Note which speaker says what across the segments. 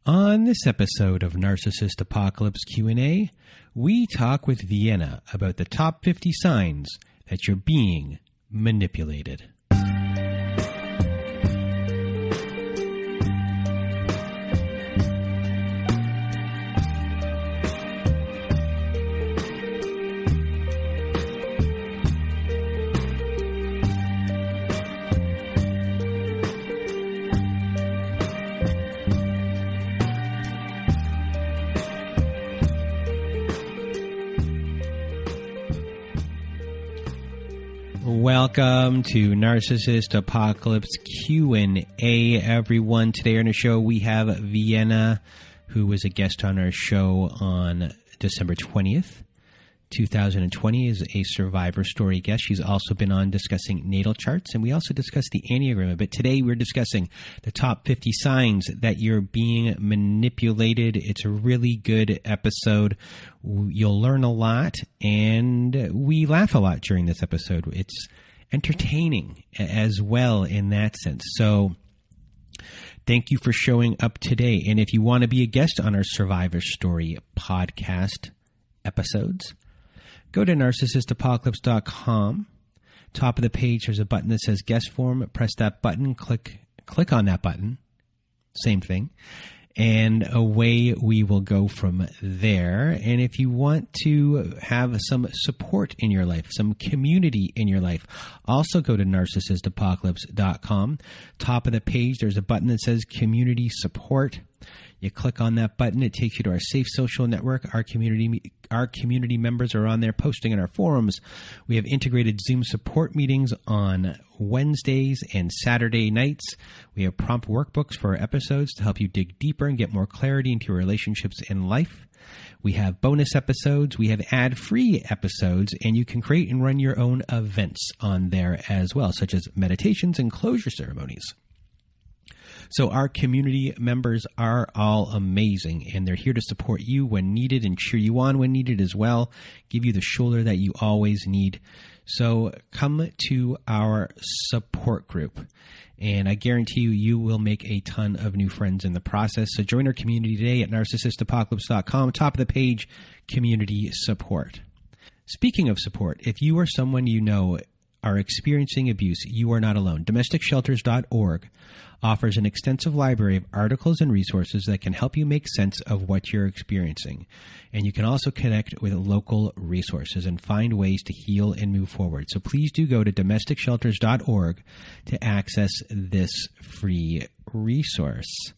Speaker 1: On this episode of Narcissist Apocalypse Q&A, we talk with Vienna about the top 50 signs that you're being manipulated. Welcome to Narcissist Apocalypse Q&A, everyone. Today on the show, we have Vienna, who was a guest on our show on December 20th, 2020, is a survivor story guest. She's also been on discussing natal charts, and we also discussed the Enneagram a bit. Today, we're discussing the top 50 signs that you're being manipulated. It's a really good episode. You'll learn a lot, and we laugh a lot during this episode. It's entertaining as well in that sense. So thank you for showing up today. And if you want to be a guest on our Survivor Story podcast episodes, go to narcissistapocalypse.com. Top of the page, there's a button that says guest form. Press that button, click on that button. Same thing. And away we will go from there. And if you want to have some support in your life, some community in your life, also go to narcissistapocalypse.com. Top of the page, there's a button that says community support. You click on that button, it takes you to our safe social network. Our community members are on there posting in our forums. We have integrated Zoom support meetings on Wednesdays and Saturday nights. We have prompt workbooks for our episodes to help you dig deeper and get more clarity into your relationships in life. We have bonus episodes. We have ad-free episodes, and you can create and run your own events on there as well, such as meditations and closure ceremonies. So our community members are all amazing, and they're here to support you when needed and cheer you on when needed as well, give you the shoulder that you always need. So come to our support group, and I guarantee you will make a ton of new friends in the process. So join our community today at narcissistapocalypse.com. Top of the page, community support. Speaking of support, if you or someone you know are experiencing abuse, you are not alone. DomesticShelters.org offers an extensive library of articles and resources that can help you make sense of what you're experiencing. And you can also connect with local resources and find ways to heal and move forward. So please do go to DomesticShelters.org to access this free resource.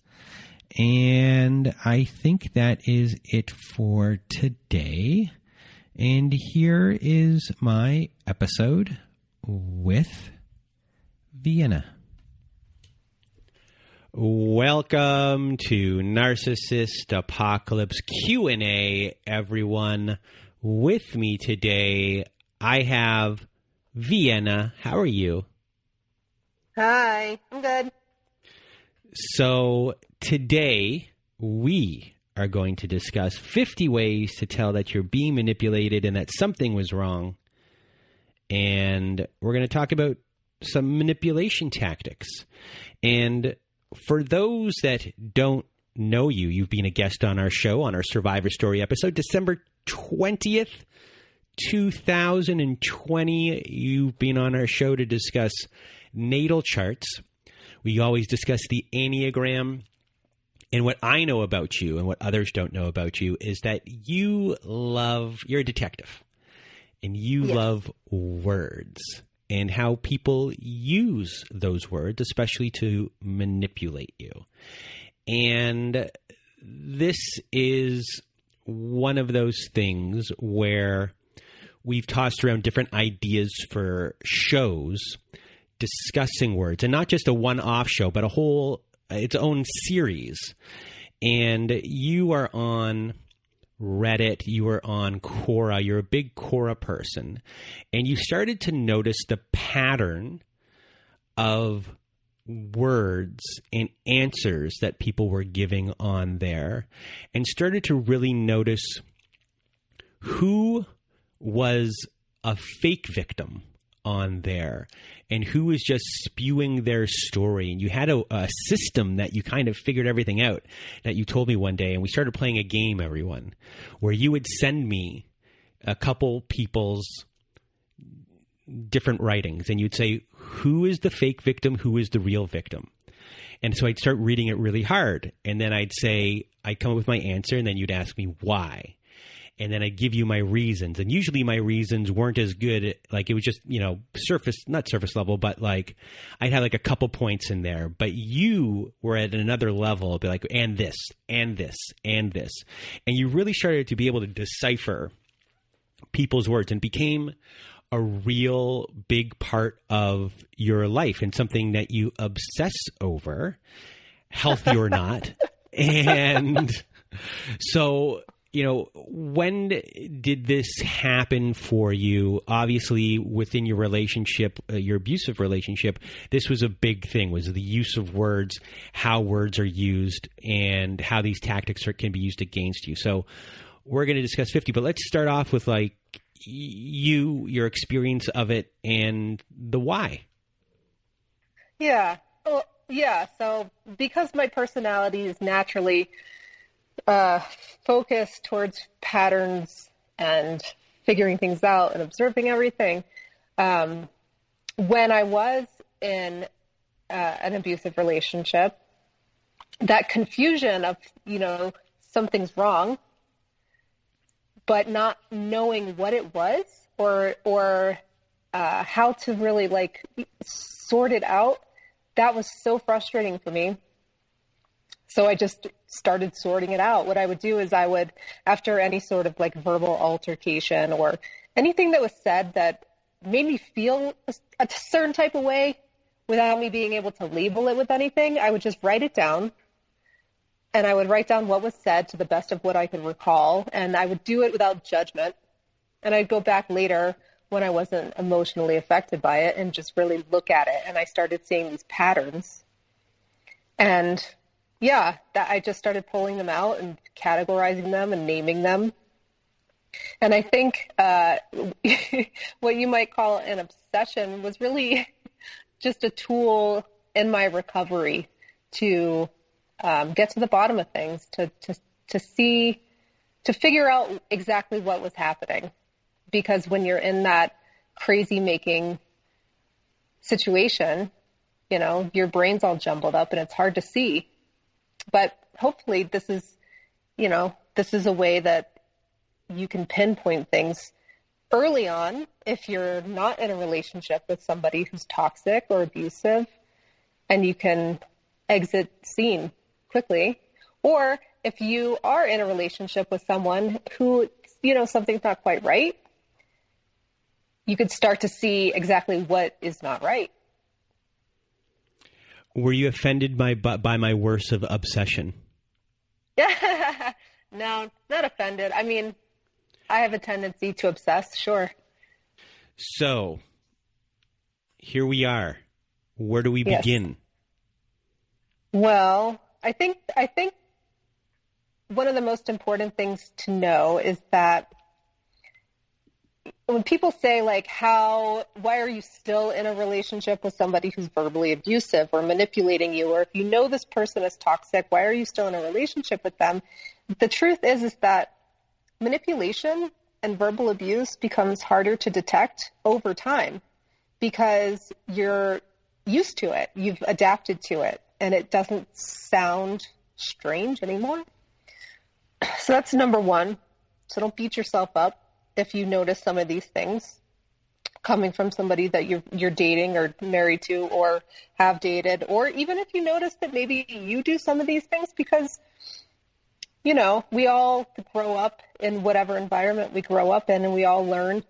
Speaker 1: And I think that is it for today. And here is my episode with Vienna. Welcome to Narcissist Apocalypse Q&A, everyone. With me today, I have Vienna. How are you?
Speaker 2: Hi, I'm good.
Speaker 1: So today, we are going to discuss 50 ways to tell that you're being manipulated and that something was wrong. And we're going to talk about some manipulation tactics. And for those that don't know you, you've been a guest on our show, on our Survivor Story episode, December 20th, 2020. You've been on our show to discuss natal charts. We always discuss the Enneagram. And what I know about you and what others don't know about you is that you're a detective. And you love words and how people use those words, especially to manipulate you. And this is one of those things where we've tossed around different ideas for shows discussing words, and not just a one-off show, but its own series. And you are on Reddit, you were on Quora, you're a big Quora person, and you started to notice the pattern of words and answers that people were giving on there, and started to really notice who was a fake victim on there and who was just spewing their story. And you had a system that you kind of figured everything out that you told me one day. And we started playing a game, everyone, where you would send me a couple people's different writings. And you'd say, who is the fake victim? Who is the real victim? And so I'd start reading it really hard. And then I'd come up with my answer. And then you'd ask me why. And then I'd give you my reasons. And usually my reasons weren't as good. Like it was just, not surface level, but like I'd have like a couple points in there. But you were at another level. It'd be like, and this, and this, and this. And you really started to be able to decipher people's words and became a real big part of your life and something that you obsess over, healthy or not. And so, when did this happen for you? Obviously, within your relationship, your abusive relationship, this was a big thing, was the use of words, how words are used, and how these tactics can be used against you. So we're going to discuss 50, but let's start off with like your experience of it and the why.
Speaker 2: Yeah. Well, yeah. So because my personality is naturally focused towards patterns and figuring things out and observing everything, when I was in an abusive relationship, that confusion of, something's wrong, but not knowing what it was or how to really like sort it out, that was so frustrating for me. So I just started sorting it out. What I would do is after any sort of like verbal altercation or anything that was said that made me feel a certain type of way without me being able to label it with anything, I would just write it down. And I would write down what was said to the best of what I could recall. And I would do it without judgment. And I'd go back later when I wasn't emotionally affected by it and just really look at it. And I started seeing these patterns. And yeah, that I just started pulling them out and categorizing them and naming them. And I think what you might call an obsession was really just a tool in my recovery to get to the bottom of things, to figure out exactly what was happening. Because when you're in that crazy making situation, your brain's all jumbled up and it's hard to see. But hopefully this is a way that you can pinpoint things early on if you're not in a relationship with somebody who's toxic or abusive, and you can exit scene quickly. Or if you are in a relationship with someone who, something's not quite right, you could start to see exactly what is not right.
Speaker 1: Were you offended by my worst of obsession?
Speaker 2: No, not offended. I mean, I have a tendency to obsess, sure.
Speaker 1: So, here we are. Where do we begin?
Speaker 2: Well, I think one of the most important things to know is that when people say like, why are you still in a relationship with somebody who's verbally abusive or manipulating you? Or if you know this person is toxic, why are you still in a relationship with them? The truth is that manipulation and verbal abuse becomes harder to detect over time because you're used to it. You've adapted to it and it doesn't sound strange anymore. So that's number one. So don't beat yourself up if you notice some of these things coming from somebody that you're dating or married to or have dated, or even if you notice that maybe you do some of these things, because, we all grow up in whatever environment we grow up in, and we all learn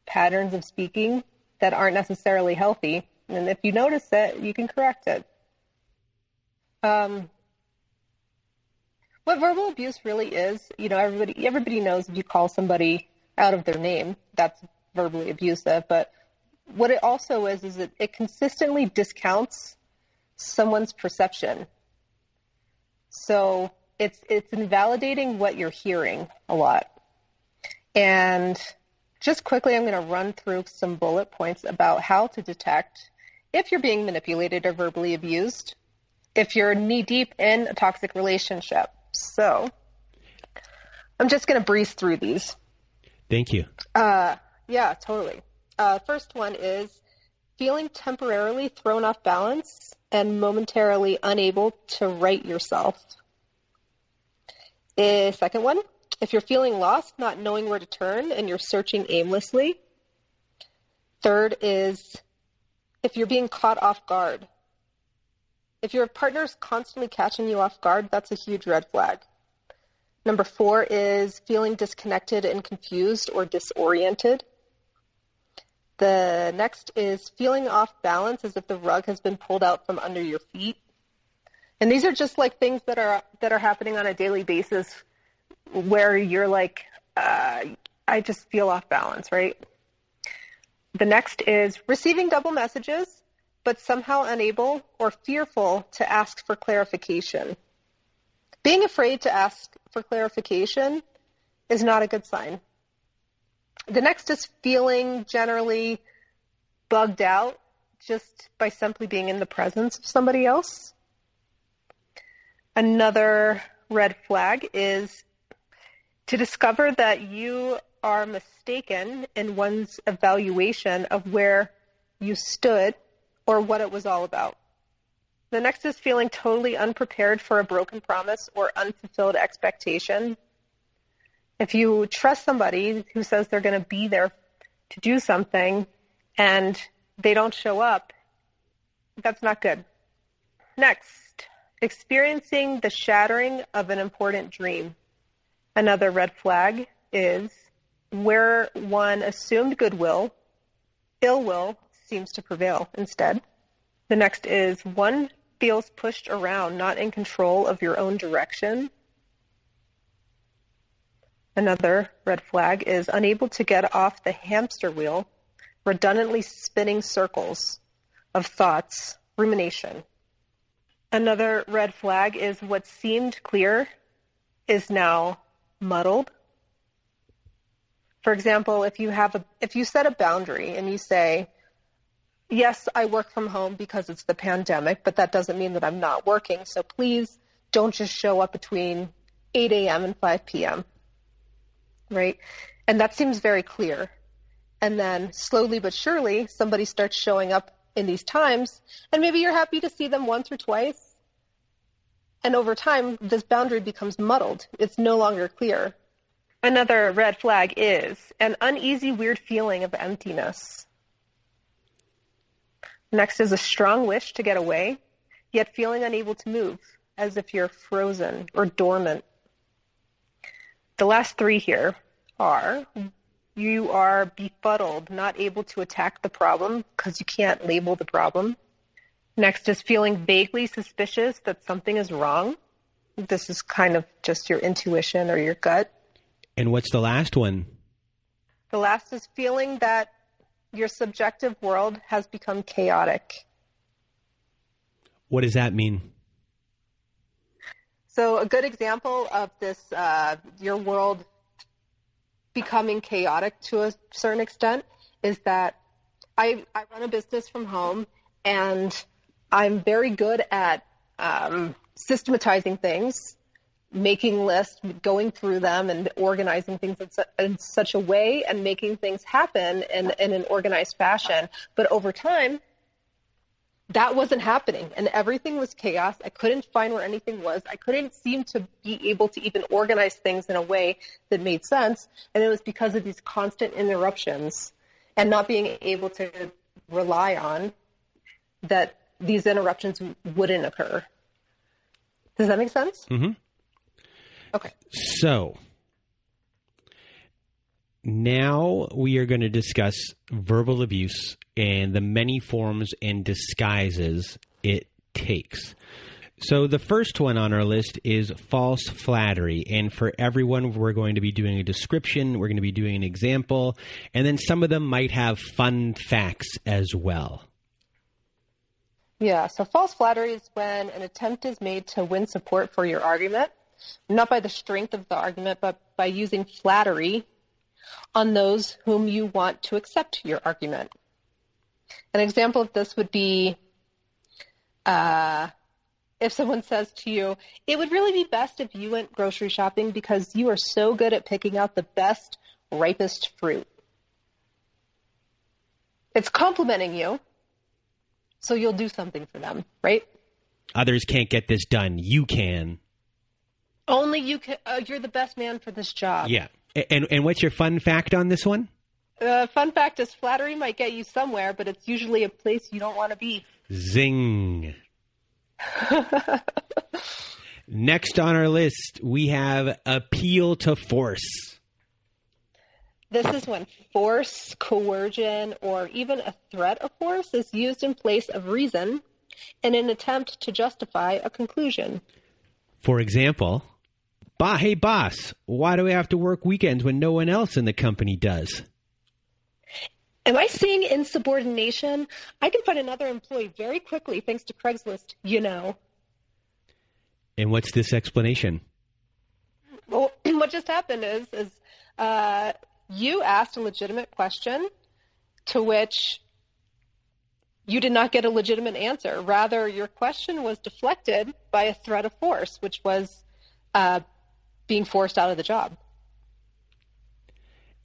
Speaker 2: patterns of speaking that aren't necessarily healthy. And if you notice it, you can correct it. What verbal abuse really is, everybody knows if you call somebody out of their name, that's verbally abusive. But what it also is it consistently discounts someone's perception. So it's invalidating what you're hearing a lot. And just quickly, I'm going to run through some bullet points about how to detect if you're being manipulated or verbally abused, if you're knee-deep in a toxic relationship. So I'm just going to breeze through these.
Speaker 1: Thank you.
Speaker 2: Yeah, totally. First one is feeling temporarily thrown off balance and momentarily unable to right yourself. Second one, if you're feeling lost, not knowing where to turn, and you're searching aimlessly. Third is if you're being caught off guard. If your partner's constantly catching you off guard, that's a huge red flag. Number 4 is feeling disconnected and confused or disoriented. The next is feeling off balance as if the rug has been pulled out from under your feet. And these are just like things that are happening on a daily basis where you're like, I just feel off balance, right? The next is receiving double messages, but somehow unable or fearful to ask for clarification. Being afraid to ask for clarification is not a good sign. The next is feeling generally bugged out just by simply being in the presence of somebody else. Another red flag is to discover that you are mistaken in one's evaluation of where you stood or what it was all about. The next is feeling totally unprepared for a broken promise or unfulfilled expectation. If you trust somebody who says they're going to be there to do something and they don't show up, that's not good. Next, experiencing the shattering of an important dream. Another red flag is where one assumed goodwill, ill will seems to prevail instead. The next is one feels pushed around, not in control of your own direction. Another red flag is unable to get off the hamster wheel, redundantly spinning circles of thoughts, rumination. Another red flag is what seemed clear is now muddled. For example, if you set a boundary and you say, yes, I work from home because it's the pandemic, but that doesn't mean that I'm not working. So please don't just show up between 8 a.m. and 5 p.m. Right? And that seems very clear. And then slowly but surely, somebody starts showing up in these times, and maybe you're happy to see them once or twice. And over time, this boundary becomes muddled. It's no longer clear. Another red flag is an uneasy, weird feeling of emptiness. Next is a strong wish to get away, yet feeling unable to move, as if you're frozen or dormant. The last 3 here are you are befuddled, not able to attack the problem because you can't label the problem. Next is feeling vaguely suspicious that something is wrong. This is kind of just your intuition or your gut.
Speaker 1: And what's the last one?
Speaker 2: The last is feeling that your subjective world has become chaotic.
Speaker 1: What does that mean?
Speaker 2: So a good example of this, your world becoming chaotic to a certain extent, is that I run a business from home, and I'm very good at systematizing things, making lists, going through them, and organizing things in such a way and making things happen in an organized fashion. But over time, that wasn't happening, and everything was chaos. I couldn't find where anything was. I couldn't seem to be able to even organize things in a way that made sense, and it was because of these constant interruptions and not being able to rely on that these interruptions wouldn't occur. Does that make sense?
Speaker 1: Mm-hmm.
Speaker 2: Okay.
Speaker 1: So now we are going to discuss verbal abuse and the many forms and disguises it takes. So the first one on our list is false flattery. And for everyone, we're going to be doing a description. We're going to be doing an example. And then some of them might have fun facts as well.
Speaker 2: Yeah, so false flattery is when an attempt is made to win support for your argument, not by the strength of the argument, but by using flattery on those whom you want to accept your argument. An example of this would be if someone says to you, it would really be best if you went grocery shopping because you are so good at picking out the best, ripest fruit. It's complimenting you, so you'll do something for them, right?
Speaker 1: Others can't get this done. You can.
Speaker 2: Only you can. You're the best man for this job.
Speaker 1: Yeah. And what's your fun fact on this one?
Speaker 2: Fun fact is flattery might get you somewhere, but it's usually a place you don't want to be.
Speaker 1: Zing. Next on our list, we have appeal to force.
Speaker 2: This is when force, coercion, or even a threat of force is used in place of reason in an attempt to justify a conclusion. For example,
Speaker 1: Hey boss, why do we have to work weekends when no one else in the company does?
Speaker 2: Am I seeing insubordination? I can find another employee very quickly thanks to Craigslist, you know.
Speaker 1: And what's this explanation?
Speaker 2: Well, what just happened is you asked a legitimate question to which you did not get a legitimate answer. Rather, your question was deflected by a threat of force, which was being forced out of the job.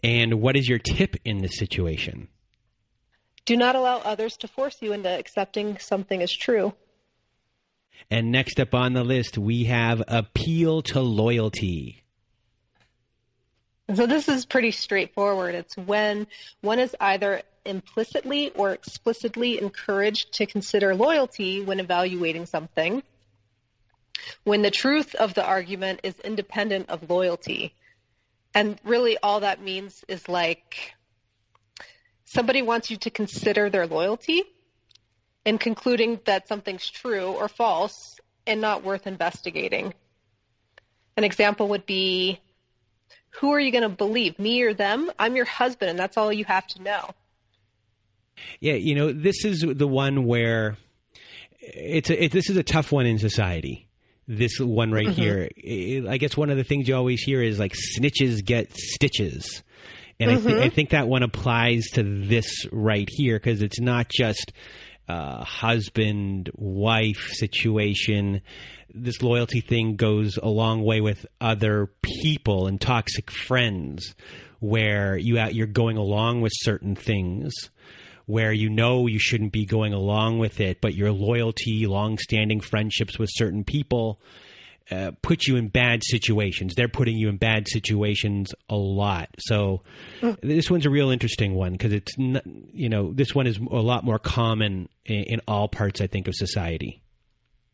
Speaker 1: And what is your tip in this situation?
Speaker 2: Do not allow others to force you into accepting something as true.
Speaker 1: And next up on the list, we have appeal to loyalty.
Speaker 2: So this is pretty straightforward. It's when one is either implicitly or explicitly encouraged to consider loyalty when evaluating something, when the truth of the argument is independent of loyalty. And really all that means is like somebody wants you to consider their loyalty in concluding that something's true or false and not worth investigating. An example would be, who are you going to believe, me or them? I'm your husband, and that's all you have to know.
Speaker 1: Yeah, you know, this is the one where this is a tough one in society. This one right here. I guess one of the things you always hear is like snitches get stitches. And I think that one applies to this right here because it's not just a husband-wife situation. This loyalty thing goes a long way with other people and toxic friends where you're going along with certain things where you know you shouldn't be going along with it, but your loyalty, long-standing friendships with certain people put you in bad situations. They're putting you in bad situations a lot. So this one's a real interesting one because it's not, this one is a lot more common in all parts, I think, of society.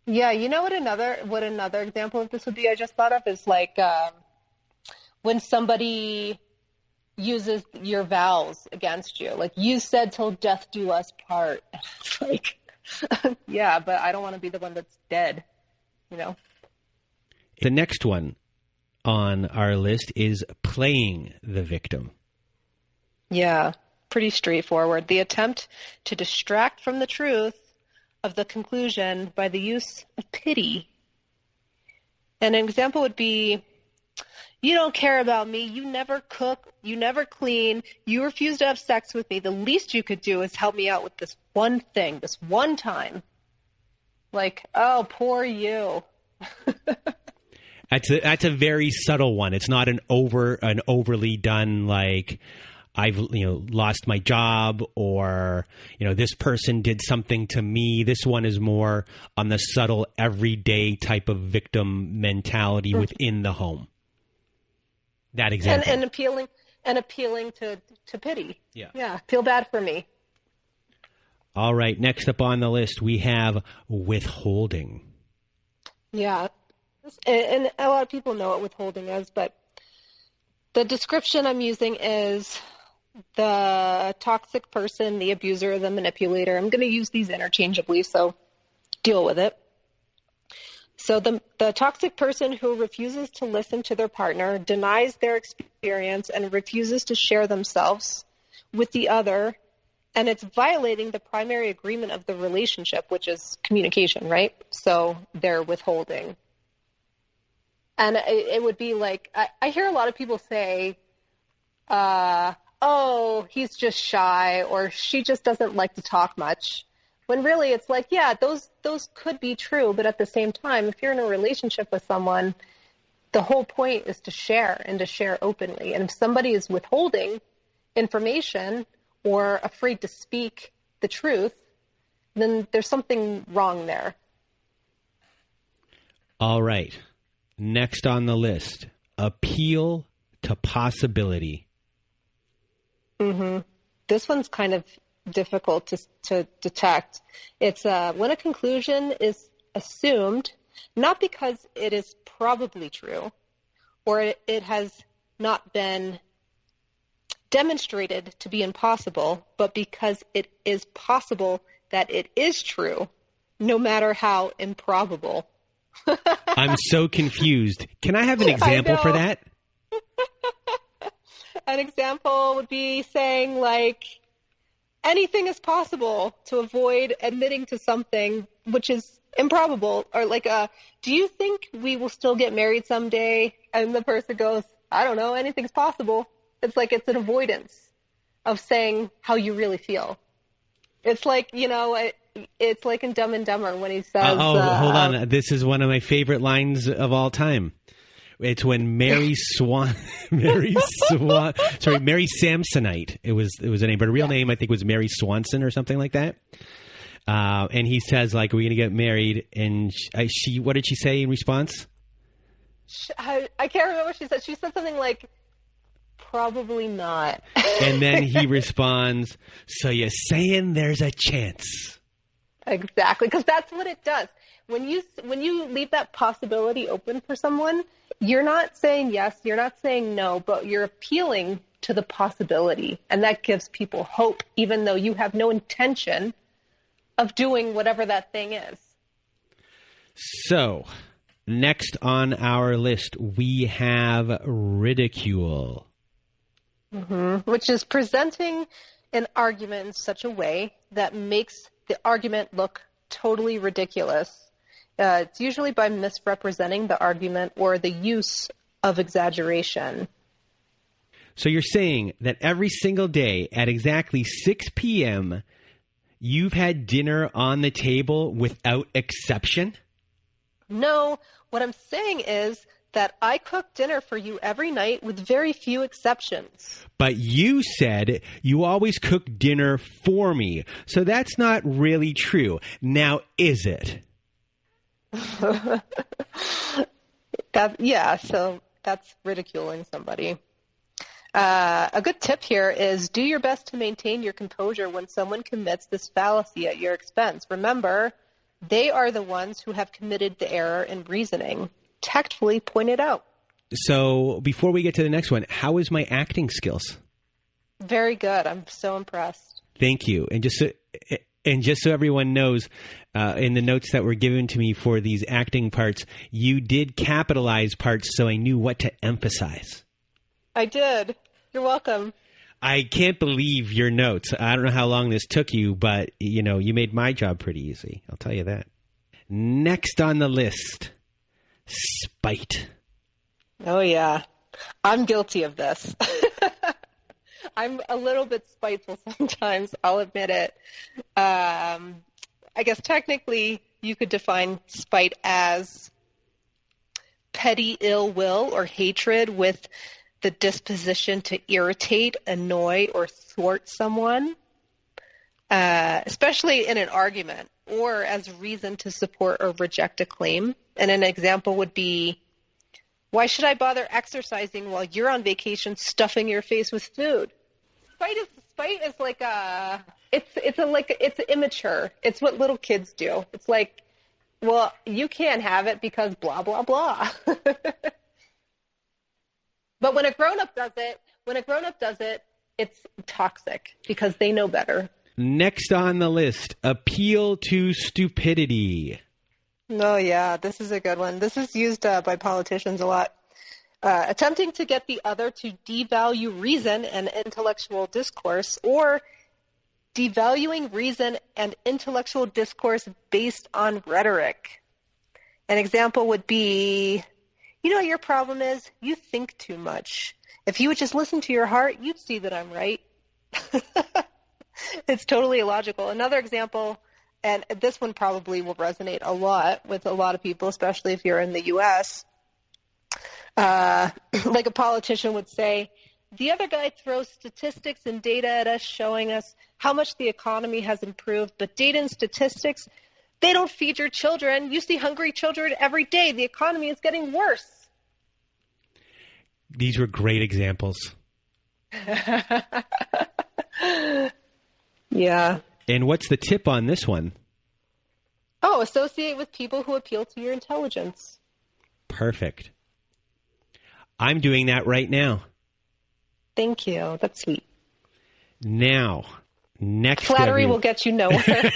Speaker 2: Yeah, you know what another example of this would be I just thought of is like when somebody uses your vows against you. Like, you said till death do us part. It's like, yeah, but I don't want to be the one that's dead,
Speaker 1: The next one on our list is playing the victim.
Speaker 2: Yeah, pretty straightforward. The attempt to distract from the truth of the conclusion by the use of pity. And an example would be, you don't care about me. You never cook. You never clean. You refuse to have sex with me. The least you could do is help me out with this one thing, this one time. Like, oh, poor you.
Speaker 1: That's a very subtle one. It's not an overly done like I've lost my job or this person did something to me. This one is more on the subtle everyday type of victim mentality within the home. That example.
Speaker 2: And appealing to pity.
Speaker 1: Yeah.
Speaker 2: Yeah. Feel bad for me.
Speaker 1: All right. Next up on the list, we have withholding.
Speaker 2: Yeah. And a lot of people know what withholding is, but the description I'm using is the toxic person, the abuser, the manipulator. I'm going to use these interchangeably, so deal with it. So the toxic person who refuses to listen to their partner, denies their experience, and refuses to share themselves with the other, and it's violating the primary agreement of the relationship, which is communication, right? So they're withholding. And it would be like, I hear a lot of people say, oh, he's just shy, or she just doesn't like to talk much. When really it's like, yeah, those could be true, but at the same time, if you're in a relationship with someone, the whole point is to share and to share openly. And if somebody is withholding information or afraid to speak the truth, then there's something wrong there.
Speaker 1: All right. Next on the list, appeal to possibility.
Speaker 2: Mm-hmm. This one's kind of difficult to detect. It's when a conclusion is assumed, not because it is probably true or it has not been demonstrated to be impossible, but because it is possible that it is true, no matter how improbable.
Speaker 1: I'm so confused. Can I have an example for that?
Speaker 2: An example would be saying, like, anything is possible to avoid admitting to something which is improbable. Or like, do you think we will still get married someday? And the person goes, I don't know, anything's possible. It's like it's an avoidance of saying how you really feel. It's like, it's like in Dumb and Dumber when he says...
Speaker 1: hold on. This is one of my favorite lines of all time. It's when Mary Samsonite. It was a name, but her real name I think was Mary Swanson or something like that. And he says, like, "We're going to get married," and she what did she say in response?
Speaker 2: I can't remember what she said. She said something like, "Probably not."
Speaker 1: And then he responds, "So you're saying there's a chance?"
Speaker 2: Exactly, because that's what it does. When you leave that possibility open for someone, you're not saying yes, you're not saying no, but you're appealing to the possibility. And that gives people hope, even though you have no intention of doing whatever that thing is.
Speaker 1: So, next on our list, we have ridicule.
Speaker 2: Mm-hmm. Which is presenting an argument in such a way that makes the argument look totally ridiculous. It's usually by misrepresenting the argument or the use of exaggeration.
Speaker 1: So you're saying that every single day at exactly 6 p.m., you've had dinner on the table without exception?
Speaker 2: No, what I'm saying is that I cook dinner for you every night with very few exceptions.
Speaker 1: But you said you always cook dinner for me, so that's not really true. Now, is it?
Speaker 2: So that's ridiculing somebody. A good tip here is do your best to maintain your composure when someone commits this fallacy at your expense. Remember, they are the ones who have committed the error in reasoning. Tactfully point it out.
Speaker 1: So before we get to the next one, how is my acting skills?
Speaker 2: Very good. I'm so impressed.
Speaker 1: Thank you. And just so everyone knows, in the notes that were given to me for these acting parts, you did capitalize parts so I knew what to emphasize.
Speaker 2: I did. You're welcome.
Speaker 1: I can't believe your notes. I don't know how long this took you, but, you made my job pretty easy. I'll tell you that. Next on the list, spite.
Speaker 2: Oh, yeah. I'm guilty of this. I'm a little bit spiteful sometimes. I'll admit it. I guess technically you could define spite as petty ill will or hatred with the disposition to irritate, annoy, or thwart someone, especially in an argument or as reason to support or reject a claim. And an example would be, why should I bother exercising while you're on vacation stuffing your face with food? Spite is like it's immature. It's what little kids do. It's like, well, you can't have it because blah, blah, blah. But when a grown-up does it, it's toxic because they know better.
Speaker 1: Next on the list, appeal to stupidity.
Speaker 2: Oh, yeah, this is a good one. This is used by politicians a lot. Attempting to get the other to devalue reason and intellectual discourse, or devaluing reason and intellectual discourse based on rhetoric. An example would be, You know what your problem is? You think too much. If you would just listen to your heart, you'd see that I'm right. It's totally illogical. Another example, and this one probably will resonate a lot with a lot of people, especially if you're in the U.S., like a politician would say, the other guy throws statistics and data at us showing us how much the economy has improved, but data and statistics, they don't feed your children. You see hungry children every day. The economy is getting worse.
Speaker 1: These were great examples.
Speaker 2: Yeah.
Speaker 1: And what's the tip on this one?
Speaker 2: Oh, associate with people who appeal to your intelligence.
Speaker 1: Perfect. I'm doing that right now.
Speaker 2: Thank you. That's sweet.
Speaker 1: Now, next.
Speaker 2: Flattery will get you nowhere.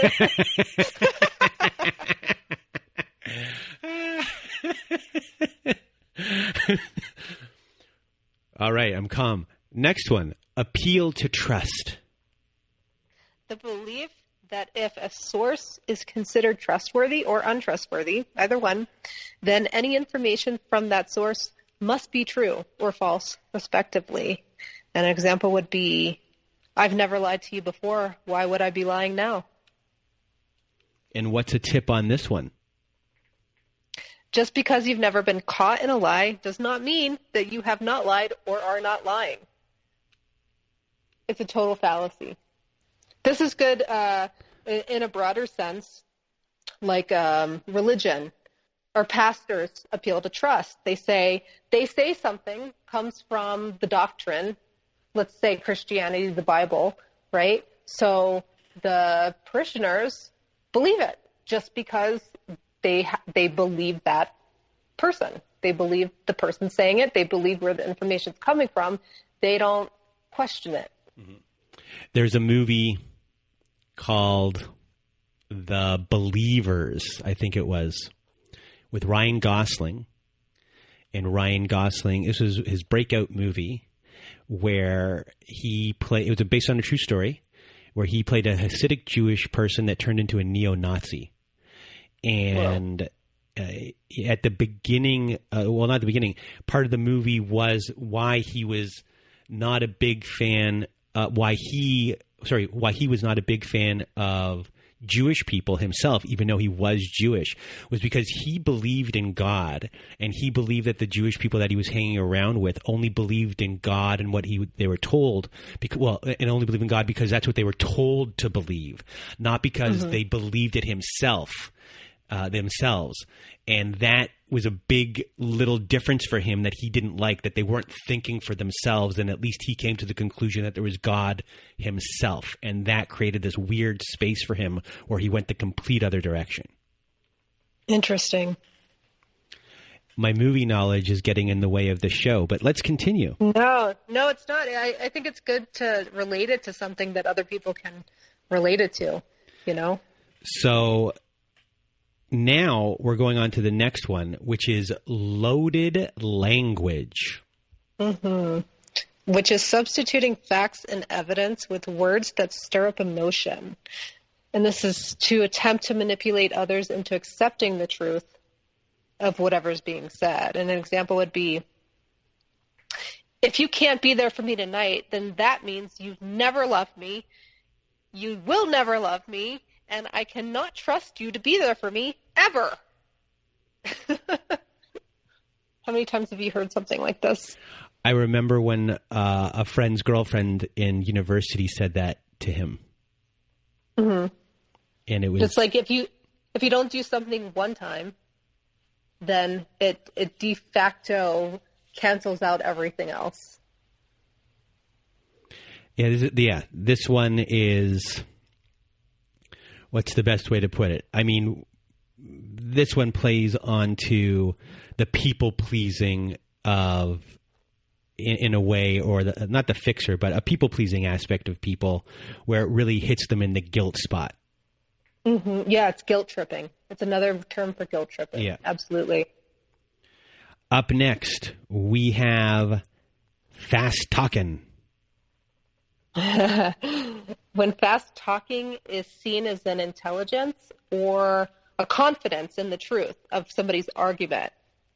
Speaker 1: All right, I'm calm. Next one, appeal to trust.
Speaker 2: The belief that if a source is considered trustworthy or untrustworthy, either one, then any information from that source must be true or false, respectively. An example would be, I've never lied to you before. Why would I be lying now?
Speaker 1: And what's a tip on this one?
Speaker 2: Just because you've never been caught in a lie does not mean that you have not lied or are not lying. It's a total fallacy. This is good in a broader sense, like religion or pastors appeal to trust. They say something comes from the doctrine, let's say Christianity, the Bible, right? So the parishioners believe it just because they believe that person. They believe the person saying it. They believe where the information's coming from. They don't question it.
Speaker 1: Mm-hmm. There's a movie called The Believers, I think it was, with Ryan Gosling. And Ryan Gosling, this was his breakout movie where he played, it was based on a true story, where he played a Hasidic Jewish person that turned into a neo-Nazi. And at the beginning, well, not the beginning, part of the movie was why he was not a big fan, why he was not a big fan of Jewish people himself, even though he was Jewish, was because he believed in God, and he believed that the Jewish people that he was hanging around with only believed in God and what they were told, and only believed in God because that's what they were told to believe, not because they believed it themselves. And that was a big little difference for him that he didn't like, that they weren't thinking for themselves. And at least he came to the conclusion that there was God himself. And that created this weird space for him where he went the complete other direction.
Speaker 2: Interesting.
Speaker 1: My movie knowledge is getting in the way of the show, but let's continue.
Speaker 2: No, it's not. I think it's good to relate it to something that other people can relate it to, you know?
Speaker 1: So now we're going on to the next one, which is loaded language.
Speaker 2: Mm-hmm. Which is substituting facts and evidence with words that stir up emotion. And this is to attempt to manipulate others into accepting the truth of whatever's being said. And an example would be, if you can't be there for me tonight, then that means you've never loved me, you will never love me, and I cannot trust you to be there for me ever. How many times have you heard something like this?
Speaker 1: I remember when a friend's girlfriend in university said that to him.
Speaker 2: Mm-hmm.
Speaker 1: And it was
Speaker 2: just like if you don't do something one time, then it de facto cancels out everything else.
Speaker 1: Yeah, this one is, what's the best way to put it? I mean, this one plays onto the people-pleasing of, in a way, or not the fixer, but a people-pleasing aspect of people where it really hits them in the guilt spot.
Speaker 2: Mm-hmm. Yeah, it's guilt tripping. It's another term for guilt tripping.
Speaker 1: Yeah.
Speaker 2: Absolutely.
Speaker 1: Up next, we have fast talking.
Speaker 2: When fast talking is seen as an intelligence or a confidence in the truth of somebody's argument.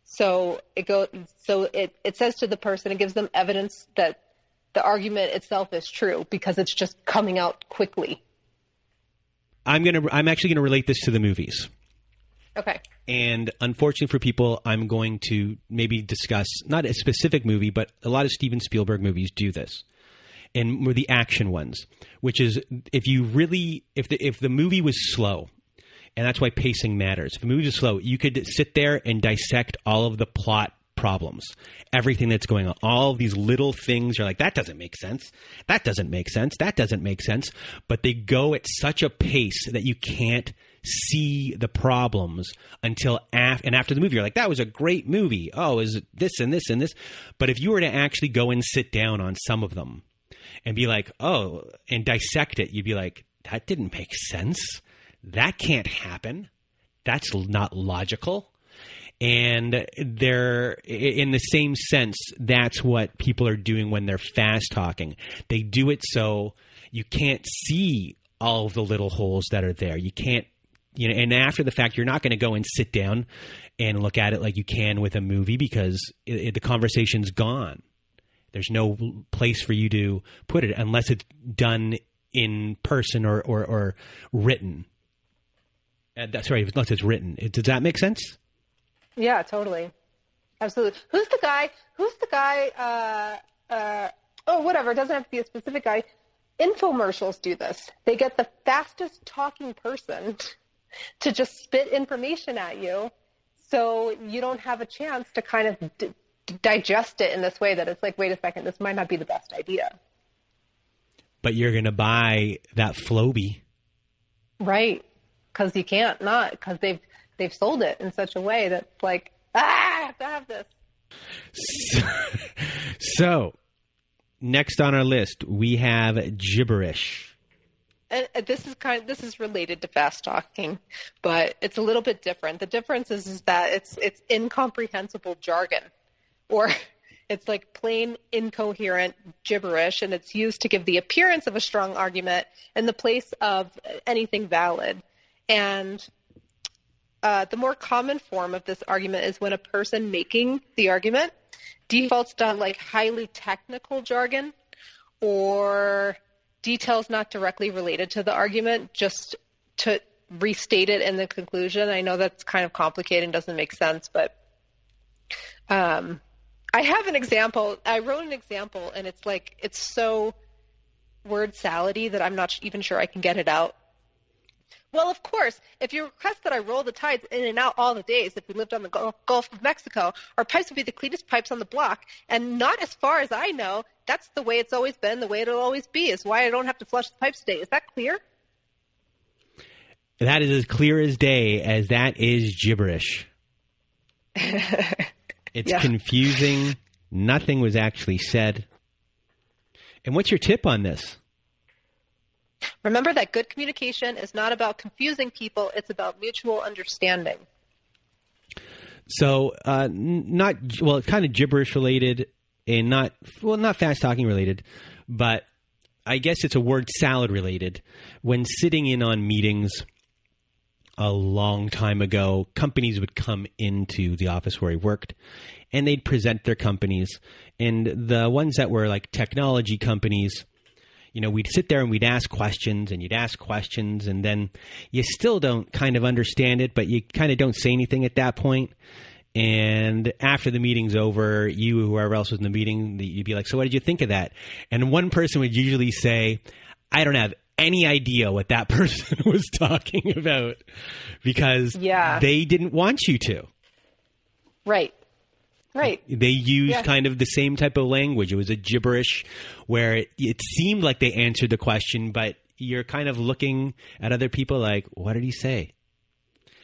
Speaker 2: So it says to the person, it gives them evidence that the argument itself is true because it's just coming out quickly.
Speaker 1: I'm actually gonna relate this to the movies.
Speaker 2: Okay.
Speaker 1: And unfortunately for people, I'm going to maybe discuss not a specific movie, but a lot of Steven Spielberg movies do this, and the action ones, which is if the movie was slow, and that's why pacing matters. If the movie was slow, you could sit there and dissect all of the plot problems, everything that's going on, all of these little things. You're like, that doesn't make sense. That doesn't make sense. That doesn't make sense. But they go at such a pace that you can't see the problems until after the movie. You're like, that was a great movie. Oh, is it this and this and this? But if you were to actually go and sit down on some of them and be like, oh, and dissect it, you'd be like, that didn't make sense. That can't happen. That's not logical. And they're in the same sense, that's what people are doing when they're fast talking. They do it so you can't see all of the little holes that are there. You can't, and after the fact, you're not going to go and sit down and look at it like you can with a movie because the conversation's gone. There's no place for you to put it unless it's done in person or written. Sorry, unless it's written. Does that make sense?
Speaker 2: Yeah, totally. Absolutely. Who's the guy? Whatever. It doesn't have to be a specific guy. Infomercials do this. They get the fastest talking person to just spit information at you so you don't have a chance to kind of digest it in this way that it's like, wait a second, this might not be the best idea.
Speaker 1: But you're going to buy that Floby. Right.
Speaker 2: Because you can't not, because they've sold it in such a way that's like, I have to have this.
Speaker 1: So, next on our list, we have gibberish.
Speaker 2: And this is related to fast talking, but it's a little bit different. The difference is that it's incomprehensible jargon, or it's like plain incoherent gibberish, and it's used to give the appearance of a strong argument in the place of anything valid. And the more common form of this argument is when a person making the argument defaults to like highly technical jargon or details not directly related to the argument just to restate it in the conclusion. I know that's kind of complicated and doesn't make sense, but I have an example. I wrote an example, and it's so word salady that I'm not even sure I can get it out. Well, of course, if you request that I roll the tides in and out all the days, if we lived on the Gulf of Mexico, our pipes would be the cleanest pipes on the block. And not as far as I know, that's the way it's always been, the way it'll always be, is why I don't have to flush the pipes today. Is that clear?
Speaker 1: That is as clear as day, as that is gibberish. It's confusing. Nothing was actually said. And what's your tip on this?
Speaker 2: Remember that good communication is not about confusing people. It's about mutual understanding.
Speaker 1: So, kind of gibberish related and not fast talking related, but I guess it's a word salad related. When sitting in on meetings a long time ago, companies would come into the office where I worked and they'd present their companies. And the ones that were like technology companies, we'd sit there and we'd ask questions, and you'd ask questions, and then you still don't kind of understand it, but you kind of don't say anything at that point. And after the meeting's over, you, whoever else was in the meeting, you'd be like, so what did you think of that? And one person would usually say, I don't have any idea what that person was talking about, because they didn't want you to.
Speaker 2: Right. Right.
Speaker 1: They used kind of the same type of language. It was a gibberish where it seemed like they answered the question, but you're kind of looking at other people like, what did he say?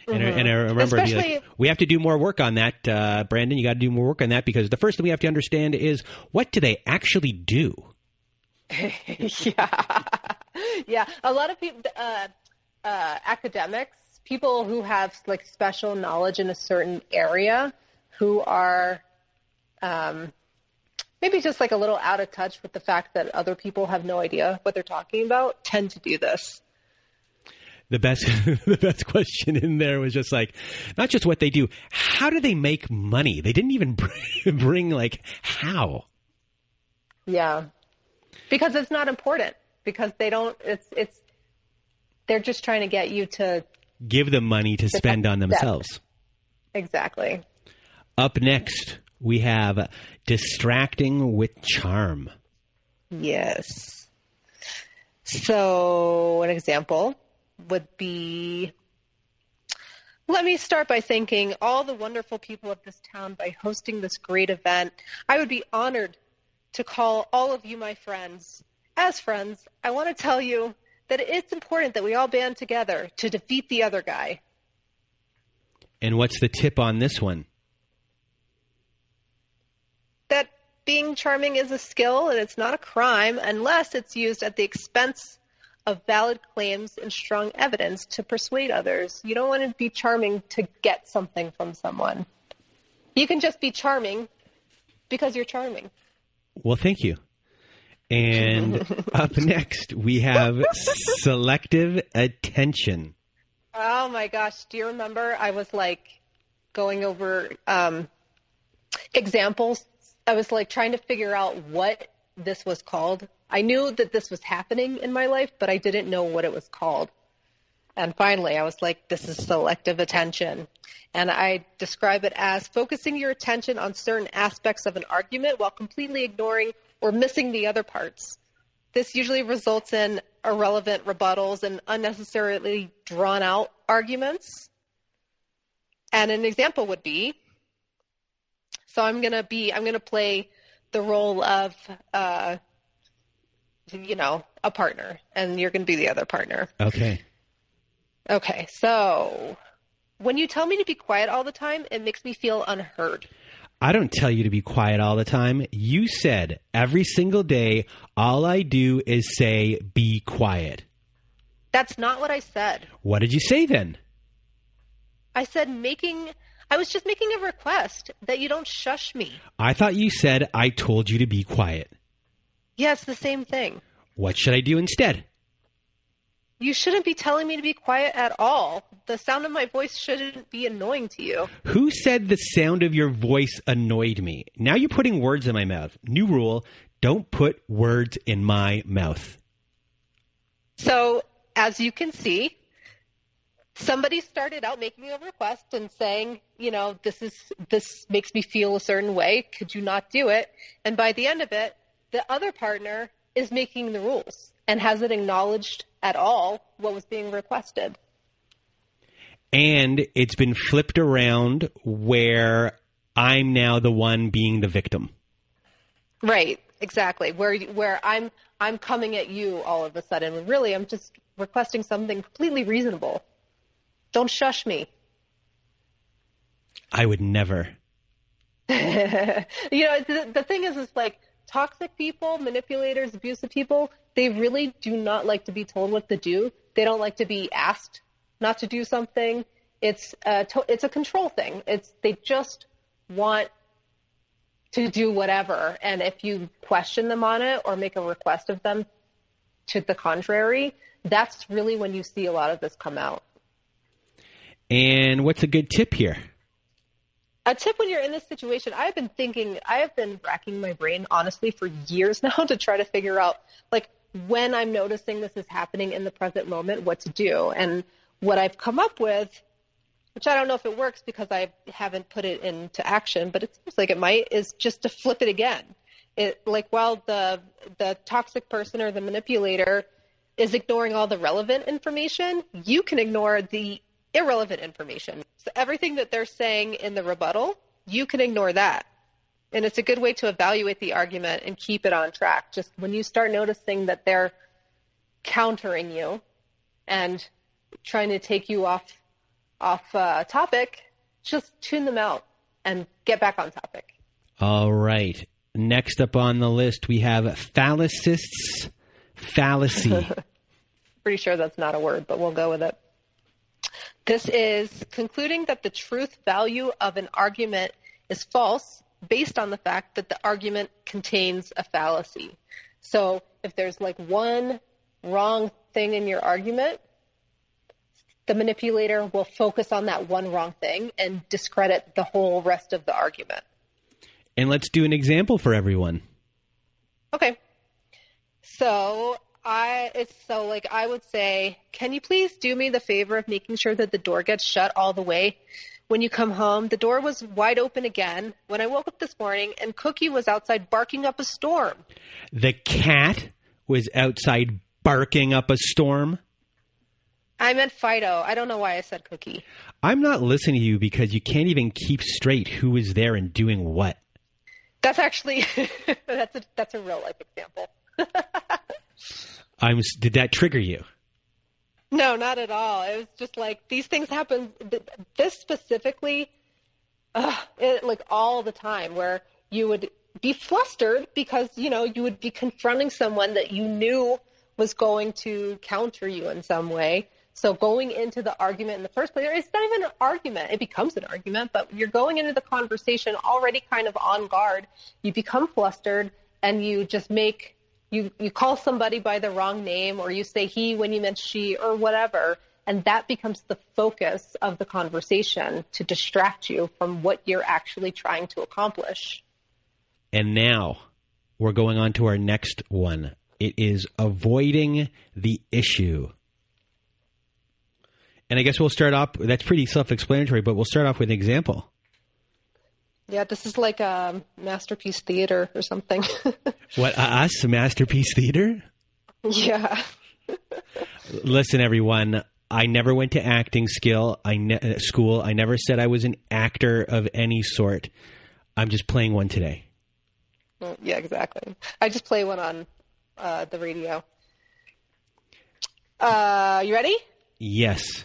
Speaker 1: Mm-hmm. And I remember being like, we have to do more work on that, Brandon. You got to do more work on that, because the first thing we have to understand is, what do they actually do?
Speaker 2: Yeah. A lot of people, academics, people who have like special knowledge in a certain area, who are maybe just like a little out of touch with the fact that other people have no idea what they're talking about, tend to do this.
Speaker 1: The best the best question in there was just like, not just what they do, how do they make money? They didn't even bring like how.
Speaker 2: Yeah. Because it's not important. Because they don't, they're just trying to get you to
Speaker 1: give them money to spend on themselves.
Speaker 2: Exactly.
Speaker 1: Up next, we have distracting with charm.
Speaker 2: Yes. So an example would be, let me start by thanking all the wonderful people of this town by hosting this great event. I would be honored to call all of you my friends. As friends, I want to tell you that it's important that we all band together to defeat the other guy.
Speaker 1: And what's the tip on this one?
Speaker 2: That being charming is a skill and it's not a crime unless it's used at the expense of valid claims and strong evidence to persuade others. You don't want to be charming to get something from someone. You can just be charming because you're charming.
Speaker 1: Well, thank you. And up next, we have selective attention.
Speaker 2: Oh my gosh. Do you remember I was like going over examples? I was like trying to figure out what this was called. I knew that this was happening in my life, but I didn't know what it was called. And finally, I was like, this is selective attention. And I describe it as focusing your attention on certain aspects of an argument while completely ignoring or missing the other parts. This usually results in irrelevant rebuttals and unnecessarily drawn out arguments. And an example would be, so I'm going to play the role of, a partner, and you're going to be the other partner. Okay, so when you tell me to be quiet all the time, it makes me feel unheard.
Speaker 1: I don't tell you to be quiet all the time. You said every single day, all I do is say, be quiet.
Speaker 2: That's not what I said.
Speaker 1: What did you say then?
Speaker 2: I said I was just making a request that you don't shush me.
Speaker 1: I thought you said I told you to be quiet.
Speaker 2: Yeah, it's the same thing.
Speaker 1: What should I do instead?
Speaker 2: You shouldn't be telling me to be quiet at all. The sound of my voice shouldn't be annoying to you.
Speaker 1: Who said the sound of your voice annoyed me? Now you're putting words in my mouth. New rule, don't put words in my mouth.
Speaker 2: So, as you can see, somebody started out making a request and saying, this makes me feel a certain way. Could you not do it? And by the end of it, the other partner is making the rules and hasn't acknowledged at all what was being requested.
Speaker 1: And it's been flipped around where I'm now the one being the victim.
Speaker 2: Right, exactly. Where I'm coming at you all of a sudden. When really, I'm just requesting something completely reasonable. Don't shush me.
Speaker 1: I would never.
Speaker 2: The thing is like toxic people, manipulators, abusive people, they really do not like to be told what to do. They don't like to be asked not to do something. It's a control thing. They just want to do whatever. And if you question them on it or make a request of them to the contrary, that's really when you see a lot of this come out.
Speaker 1: And what's a good tip here?
Speaker 2: A tip when you're in this situation, I have been racking my brain, honestly, for years now to try to figure out, like, when I'm noticing this is happening in the present moment, what to do. And what I've come up with, which I don't know if it works because I haven't put it into action, but it seems like it might, is just to flip it again. While the toxic person or the manipulator is ignoring all the relevant information, you can ignore the irrelevant information. So everything that they're saying in the rebuttal, you can ignore that. And it's a good way to evaluate the argument and keep it on track. Just when you start noticing that they're countering you and trying to take you off topic, just tune them out and get back on topic.
Speaker 1: All right. Next up on the list, we have Fallacists Fallacy.
Speaker 2: Pretty sure that's not a word, but we'll go with it. This is concluding that the truth value of an argument is false based on the fact that the argument contains a fallacy. So if there's like one wrong thing in your argument, the manipulator will focus on that one wrong thing and discredit the whole rest of the argument.
Speaker 1: And let's do an example for everyone.
Speaker 2: Okay. So I would say, can you please do me the favor of making sure that the door gets shut all the way? When you come home, the door was wide open again when I woke up this morning, and Cookie was outside barking up a storm.
Speaker 1: The cat was outside barking up a storm?
Speaker 2: I meant Fido. I don't know why I said Cookie.
Speaker 1: I'm not listening to you because you can't even keep straight who was there and doing what.
Speaker 2: That's actually that's a real life example.
Speaker 1: Did that trigger you?
Speaker 2: No, not at all. It was just like these things happen. This specifically, like all the time, where you would be flustered because you would be confronting someone that you knew was going to counter you in some way. So going into the argument in the first place, it's not even an argument. It becomes an argument, but you're going into the conversation already kind of on guard. You become flustered and you just you call somebody by the wrong name, or you say he when you meant she, or whatever. And that becomes the focus of the conversation to distract you from what you're actually trying to accomplish.
Speaker 1: And now we're going on to our next one. It is avoiding the issue. And I guess we'll start off, that's pretty self-explanatory, but we'll start off with an example.
Speaker 2: Yeah, this is like a Masterpiece Theater or something.
Speaker 1: What, us? Masterpiece Theater?
Speaker 2: Yeah.
Speaker 1: Listen, everyone, I never went to acting school. I never said I was an actor of any sort. I'm just playing one today.
Speaker 2: Yeah, exactly. I just play one on the radio. You ready?
Speaker 1: Yes.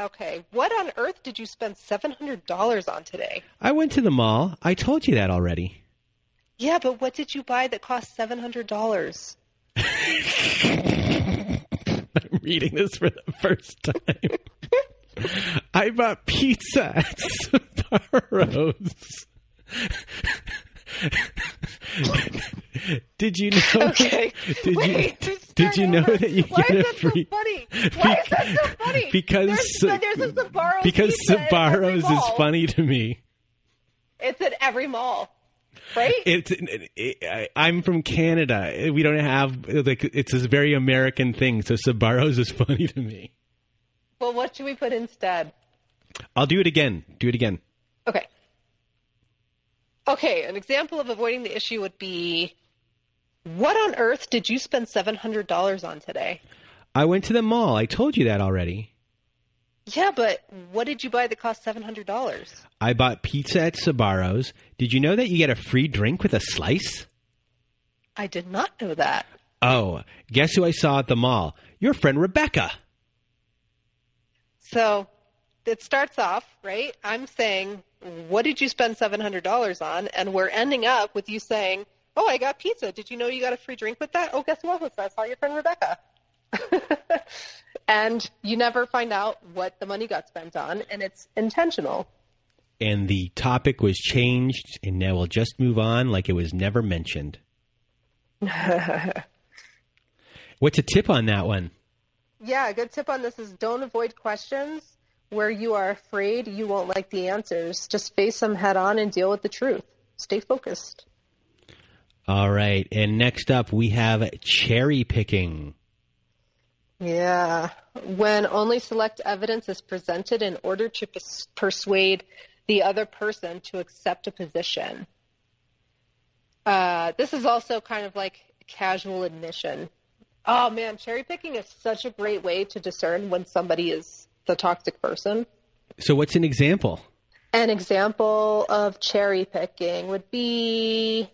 Speaker 2: Okay. What on earth did you spend $700 on today?
Speaker 1: I went to the mall. I told you that already.
Speaker 2: Yeah, but what did you buy that cost $700?
Speaker 1: I'm reading this for the first time. I bought pizza at Sbarro's. Did you know?
Speaker 2: Okay.
Speaker 1: Did you know that you get a free?
Speaker 2: Why is that so funny?
Speaker 1: Because
Speaker 2: there's a Sbarro's.
Speaker 1: Because Sbarro's is
Speaker 2: mall.
Speaker 1: funny to me.
Speaker 2: It's at every mall, right?
Speaker 1: I'm from Canada. We don't have it's a very American thing. So Sbarro's is funny to me.
Speaker 2: Well, what should we put instead?
Speaker 1: I'll do it again.
Speaker 2: Okay. Okay, an example of avoiding the issue would be, what on earth did you spend $700 on today?
Speaker 1: I went to the mall. I told you that already.
Speaker 2: Yeah, but what did you buy that cost $700?
Speaker 1: I bought pizza at Sbarro's. Did you know that you get a free drink with a slice?
Speaker 2: I did not know that.
Speaker 1: Oh, guess who I saw at the mall? Your friend Rebecca.
Speaker 2: So it starts off, right? I'm saying, what did you spend $700 on? And we're ending up with you saying, oh, I got pizza. Did you know you got a free drink with that? Oh, guess what? I saw your friend Rebecca. And you never find out what the money got spent on, and it's intentional.
Speaker 1: And the topic was changed, and now we'll just move on like it was never mentioned. What's a tip on that one?
Speaker 2: Yeah, a good tip on this is don't avoid questions where you are afraid you won't like the answers. Just face them head on and deal with the truth. Stay focused.
Speaker 1: All right. And next up, we have cherry picking.
Speaker 2: Yeah. When only select evidence is presented in order to persuade the other person to accept a position. This is also kind of like casual admission. Oh, man, cherry picking is such a great way to discern when somebody is the toxic person.
Speaker 1: So what's an example?
Speaker 2: An example of cherry picking would be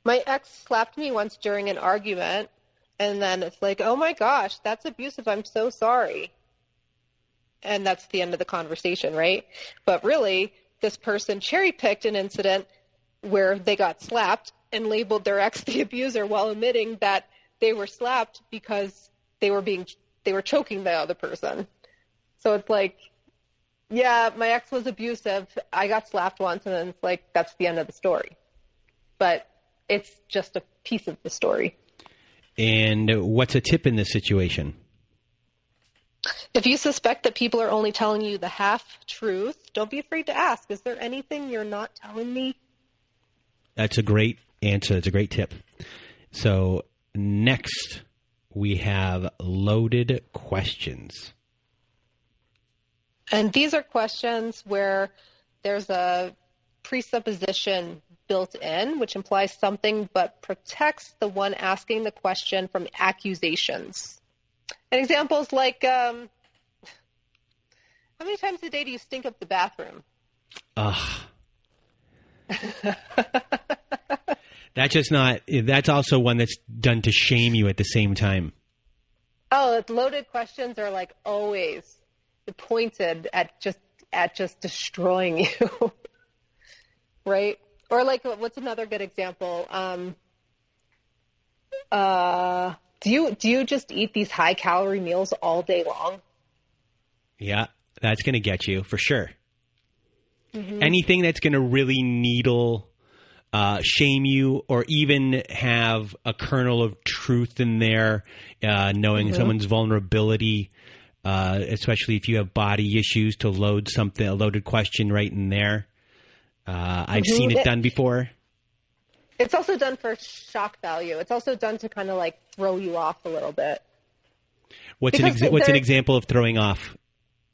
Speaker 2: my ex slapped me once during an argument, and then it's like, oh my gosh, that's abusive. I'm so sorry. And that's the end of the conversation, right? But really, this person cherry picked an incident where they got slapped and labeled their ex the abuser while admitting that they were slapped because they were choking the other person. So it's like, yeah, my ex was abusive. I got slapped once, and then it's like, that's the end of the story. But it's just a piece of the story.
Speaker 1: And what's a tip in this situation?
Speaker 2: If you suspect that people are only telling you the half-truth, don't be afraid to ask, is there anything you're not telling me?
Speaker 1: That's a great answer. It's a great tip. So next, we have loaded questions.
Speaker 2: And these are questions where there's a presupposition built in, which implies something but protects the one asking the question from accusations. And examples like, how many times a day do you stink up the bathroom?
Speaker 1: That's also one that's done to shame you at the same time.
Speaker 2: Oh, loaded questions are like always pointed at just destroying you. Right? Or like, what's another good example? Do you just eat these high calorie meals all day long?
Speaker 1: Yeah, that's going to get you for sure. Mm-hmm. Anything that's going to really needle, shame you, or even have a kernel of truth in there, knowing someone's vulnerability, especially if you have body issues, to load a loaded question right in there. I've seen it done before.
Speaker 2: It's also done for shock value. It's also done to kind of like throw you off a little bit.
Speaker 1: What's an example of throwing off?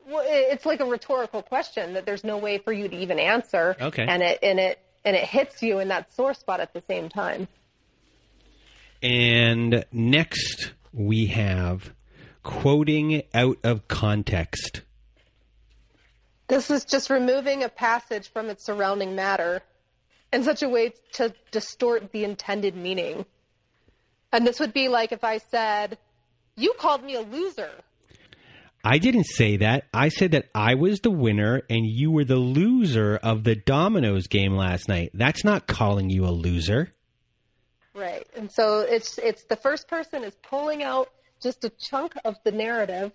Speaker 2: Well, it's like a rhetorical question that there's no way for you to even answer.
Speaker 1: Okay.
Speaker 2: And it hits you in that sore spot at the same time.
Speaker 1: And next we have quoting out of context.
Speaker 2: This is just removing a passage from its surrounding matter in such a way to distort the intended meaning. And this would be like if I said, "You called me a loser."
Speaker 1: I didn't say that. I said that I was the winner and you were the loser of the dominoes game last night. That's not calling you a loser.
Speaker 2: Right. And so it's the first person is pulling out just a chunk of the narrative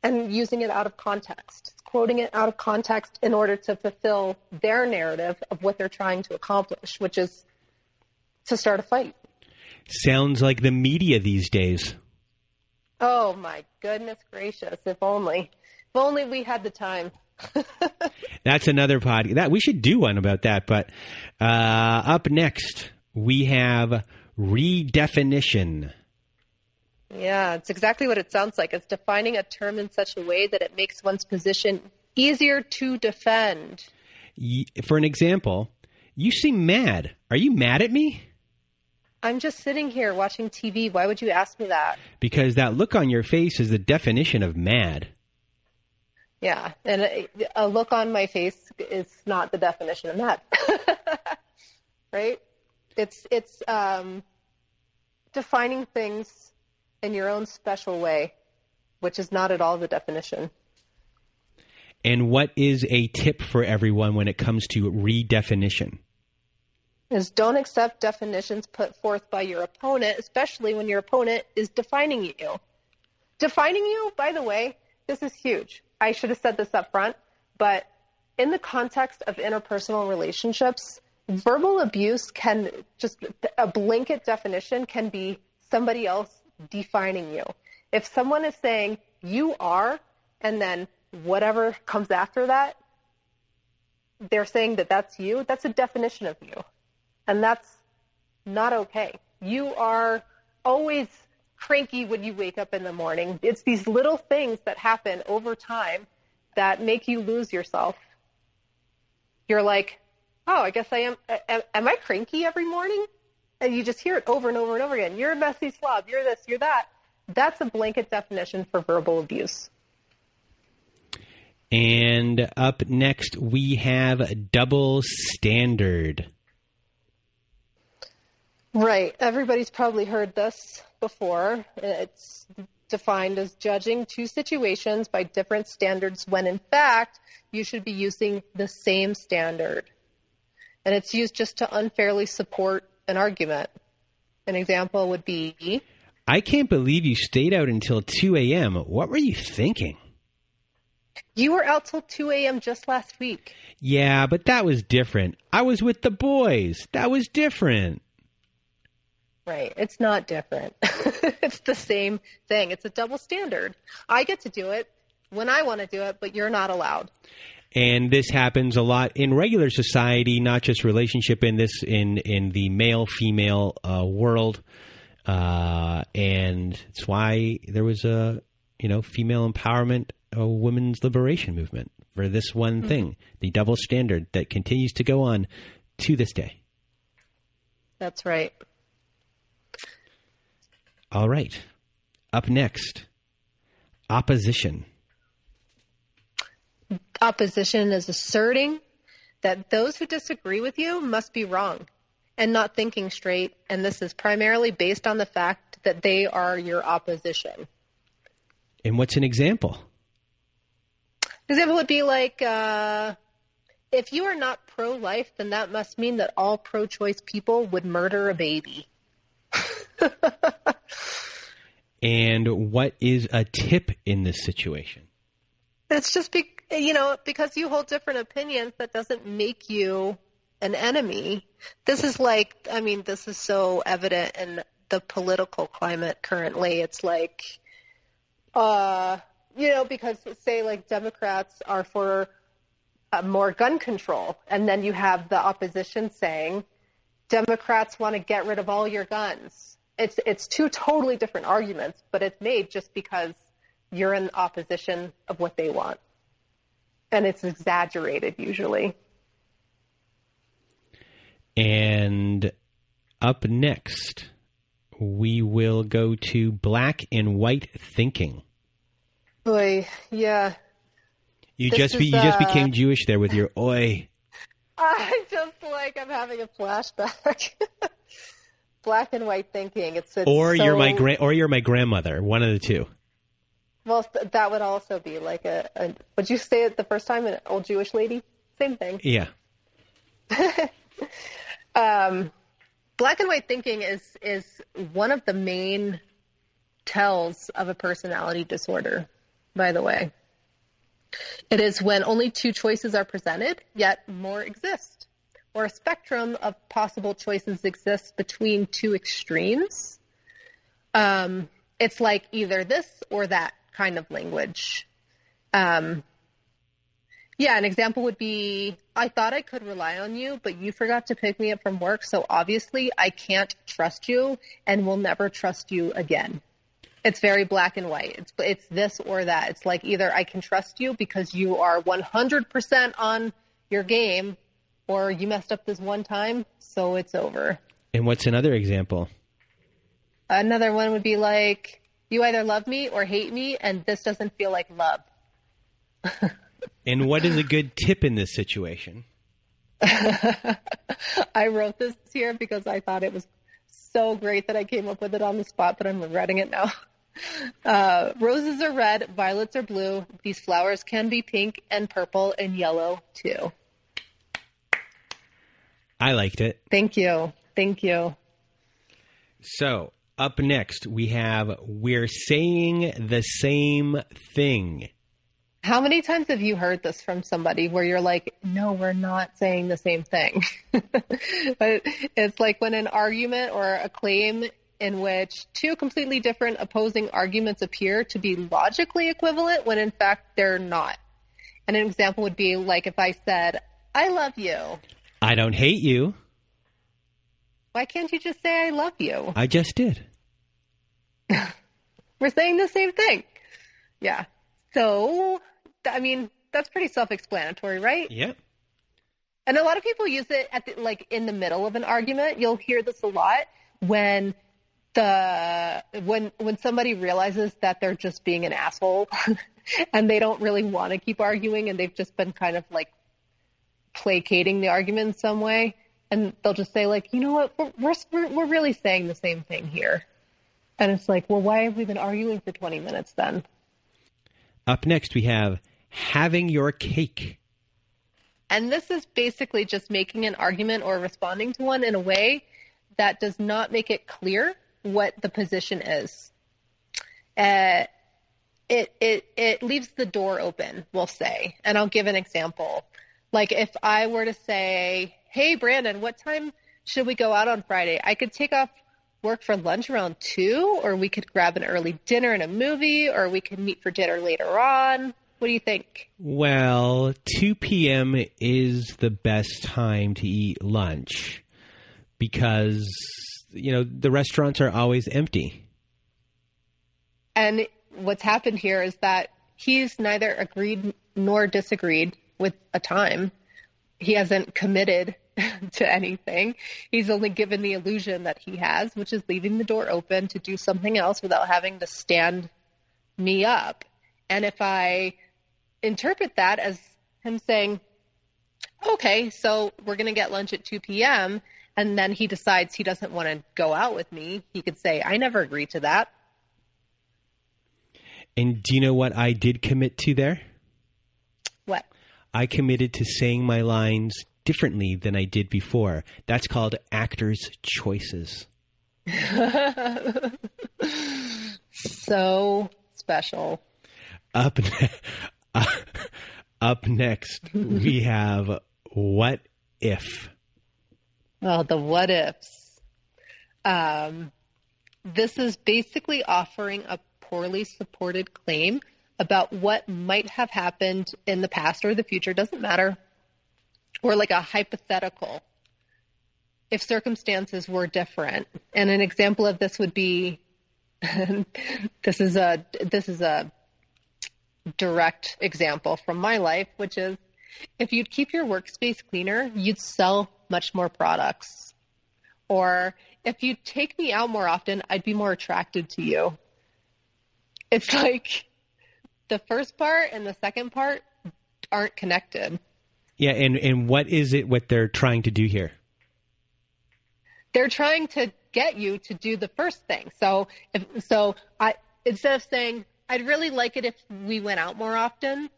Speaker 2: and using it out of context. It's quoting it out of context in order to fulfill their narrative of what they're trying to accomplish, which is to start a fight.
Speaker 1: Sounds like the media these days.
Speaker 2: Oh, my goodness gracious. If only we had the time.
Speaker 1: That's another podcast. We should do one about that. But up next, we have redefinition.
Speaker 2: Yeah, it's exactly what it sounds like. It's defining a term in such a way that it makes one's position easier to defend.
Speaker 1: For an example, you seem mad. Are you mad at me?
Speaker 2: I'm just sitting here watching TV. Why would you ask me that?
Speaker 1: Because that look on your face is the definition of mad.
Speaker 2: Yeah, and a look on my face is not the definition of mad. Right? It's defining things in your own special way, which is not at all the definition.
Speaker 1: And what is a tip for everyone when it comes to redefinition?
Speaker 2: Is don't accept definitions put forth by your opponent, especially when your opponent is defining you. Defining you, by the way, this is huge. I should have said this up front, but in the context of interpersonal relationships, verbal abuse can just, a blanket definition can be somebody else defining you. If someone is saying you are, and then whatever comes after that, they're saying that that's you, that's a definition of you. And that's not okay. You are always cranky when you wake up in the morning. It's these little things that happen over time that make you lose yourself. You're like, oh, I guess I am. Am I cranky every morning? And you just hear it over and over and over again. You're a messy slob. You're this, you're that. That's a blanket definition for verbal abuse.
Speaker 1: And up next, we have double standard.
Speaker 2: Right. Everybody's probably heard this before. It's defined as judging two situations by different standards when, in fact, you should be using the same standard. And it's used just to unfairly support an argument. An example would be,
Speaker 1: I can't believe you stayed out until 2 a.m. What were you thinking?
Speaker 2: You were out till 2 a.m. just last week.
Speaker 1: Yeah, but that was different. I was with the boys. That was different.
Speaker 2: Right. It's not different. It's the same thing. It's a double standard. I get to do it when I want to do it, but you're not allowed.
Speaker 1: And this happens a lot in regular society, not just relationship in the male-female world. And it's why there was a, female empowerment, a women's liberation movement for this one thing, the double standard that continues to go on to this day.
Speaker 2: That's right.
Speaker 1: All right. Up next, opposition.
Speaker 2: Opposition is asserting that those who disagree with you must be wrong and not thinking straight, and this is primarily based on the fact that they are your opposition.
Speaker 1: And what's an example?
Speaker 2: An example would be like, if you are not pro-life, then that must mean that all pro-choice people would murder a baby.
Speaker 1: And what is a tip in this situation?
Speaker 2: It's just, because you hold different opinions, that doesn't make you an enemy. This is this is so evident in the political climate currently. It's like, because say like Democrats are for more gun control, and then you have the opposition saying Democrats want to get rid of all your guns. It's two totally different arguments, but it's made just because you're in opposition of what they want. And it's exaggerated usually.
Speaker 1: And up next, we will go to black and white thinking.
Speaker 2: Boy, yeah.
Speaker 1: You just became Jewish there with your oi.
Speaker 2: I'm having a flashback. Black and white thinking.
Speaker 1: You're my grandmother. One of the two.
Speaker 2: Well, that would also be like would you say it the first time, an old Jewish lady? Same thing.
Speaker 1: Yeah.
Speaker 2: Black and white thinking is one of the main tells of a personality disorder, by the way. It is when only two choices are presented, yet more exist, or a spectrum of possible choices exists between two extremes. It's like either this or that kind of language. An example would be, I thought I could rely on you, but you forgot to pick me up from work, so obviously I can't trust you and will never trust you again. It's very black and white. It's this or that. It's like either I can trust you because you are 100% on your game, or you messed up this one time, so it's over.
Speaker 1: And what's another example?
Speaker 2: Another one would be like, you either love me or hate me, and this doesn't feel like love.
Speaker 1: And what is a good tip in this situation?
Speaker 2: I wrote this here because I thought it was so great that I came up with it on the spot, but I'm regretting it now. Roses are red, violets are blue. These flowers can be pink and purple and yellow too.
Speaker 1: I liked it.
Speaker 2: Thank you.
Speaker 1: So up next, we have we're saying the same thing.
Speaker 2: How many times have you heard this from somebody where you're like, no, we're not saying the same thing? But it's like when an argument or a claim in which two completely different opposing arguments appear to be logically equivalent when in fact they're not. And an example would be like if I said, I love you.
Speaker 1: I don't hate you.
Speaker 2: Why can't you just say I love you?
Speaker 1: I just did.
Speaker 2: We're saying the same thing. Yeah. So, that's pretty self-explanatory, right?
Speaker 1: Yeah.
Speaker 2: And a lot of people use it in the middle of an argument. You'll hear this a lot when somebody realizes that they're just being an asshole and they don't really want to keep arguing and they've just been kind of like placating the argument in some way. And they'll just say like, you know what, we're really saying the same thing here. And it's like, well, why have we been arguing for 20 minutes then?
Speaker 1: Up next, we have having your cake.
Speaker 2: And this is basically just making an argument or responding to one in a way that does not make it clear what the position is. It leaves the door open, we'll say. And I'll give an example. Like if I were to say, hey, Brandon, what time should we go out on Friday? I could take off work for lunch around 2, or we could grab an early dinner and a movie, or we could meet for dinner later on. What do you think?
Speaker 1: Well, 2 p.m. is the best time to eat lunch because, the restaurants are always empty.
Speaker 2: And what's happened here is that he's neither agreed nor disagreed with a time. He hasn't committed to anything. He's only given the illusion that he has, which is leaving the door open to do something else without having to stand me up. And if I interpret that as him saying, okay, so we're going to get lunch at 2 p.m., and then he decides he doesn't want to go out with me, he could say, I never agreed to that.
Speaker 1: And do you know what I did commit to there?
Speaker 2: What?
Speaker 1: I committed to saying my lines differently than I did before. That's called actors' choices.
Speaker 2: So special.
Speaker 1: Up next, we have What If?
Speaker 2: Oh, the what ifs. This is basically offering a poorly supported claim about what might have happened in the past or the future, doesn't matter, or like a hypothetical if circumstances were different. And an example of this would be, this is a direct example from my life, which is if you'd keep your workspace cleaner, you'd sell much more products. Or if you take me out more often, I'd be more attracted to you. It's like the first part and the second part aren't connected.
Speaker 1: Yeah, and what is it what they're trying to do here?
Speaker 2: They're trying to get you to do the first thing. So instead of saying, I'd really like it if we went out more often,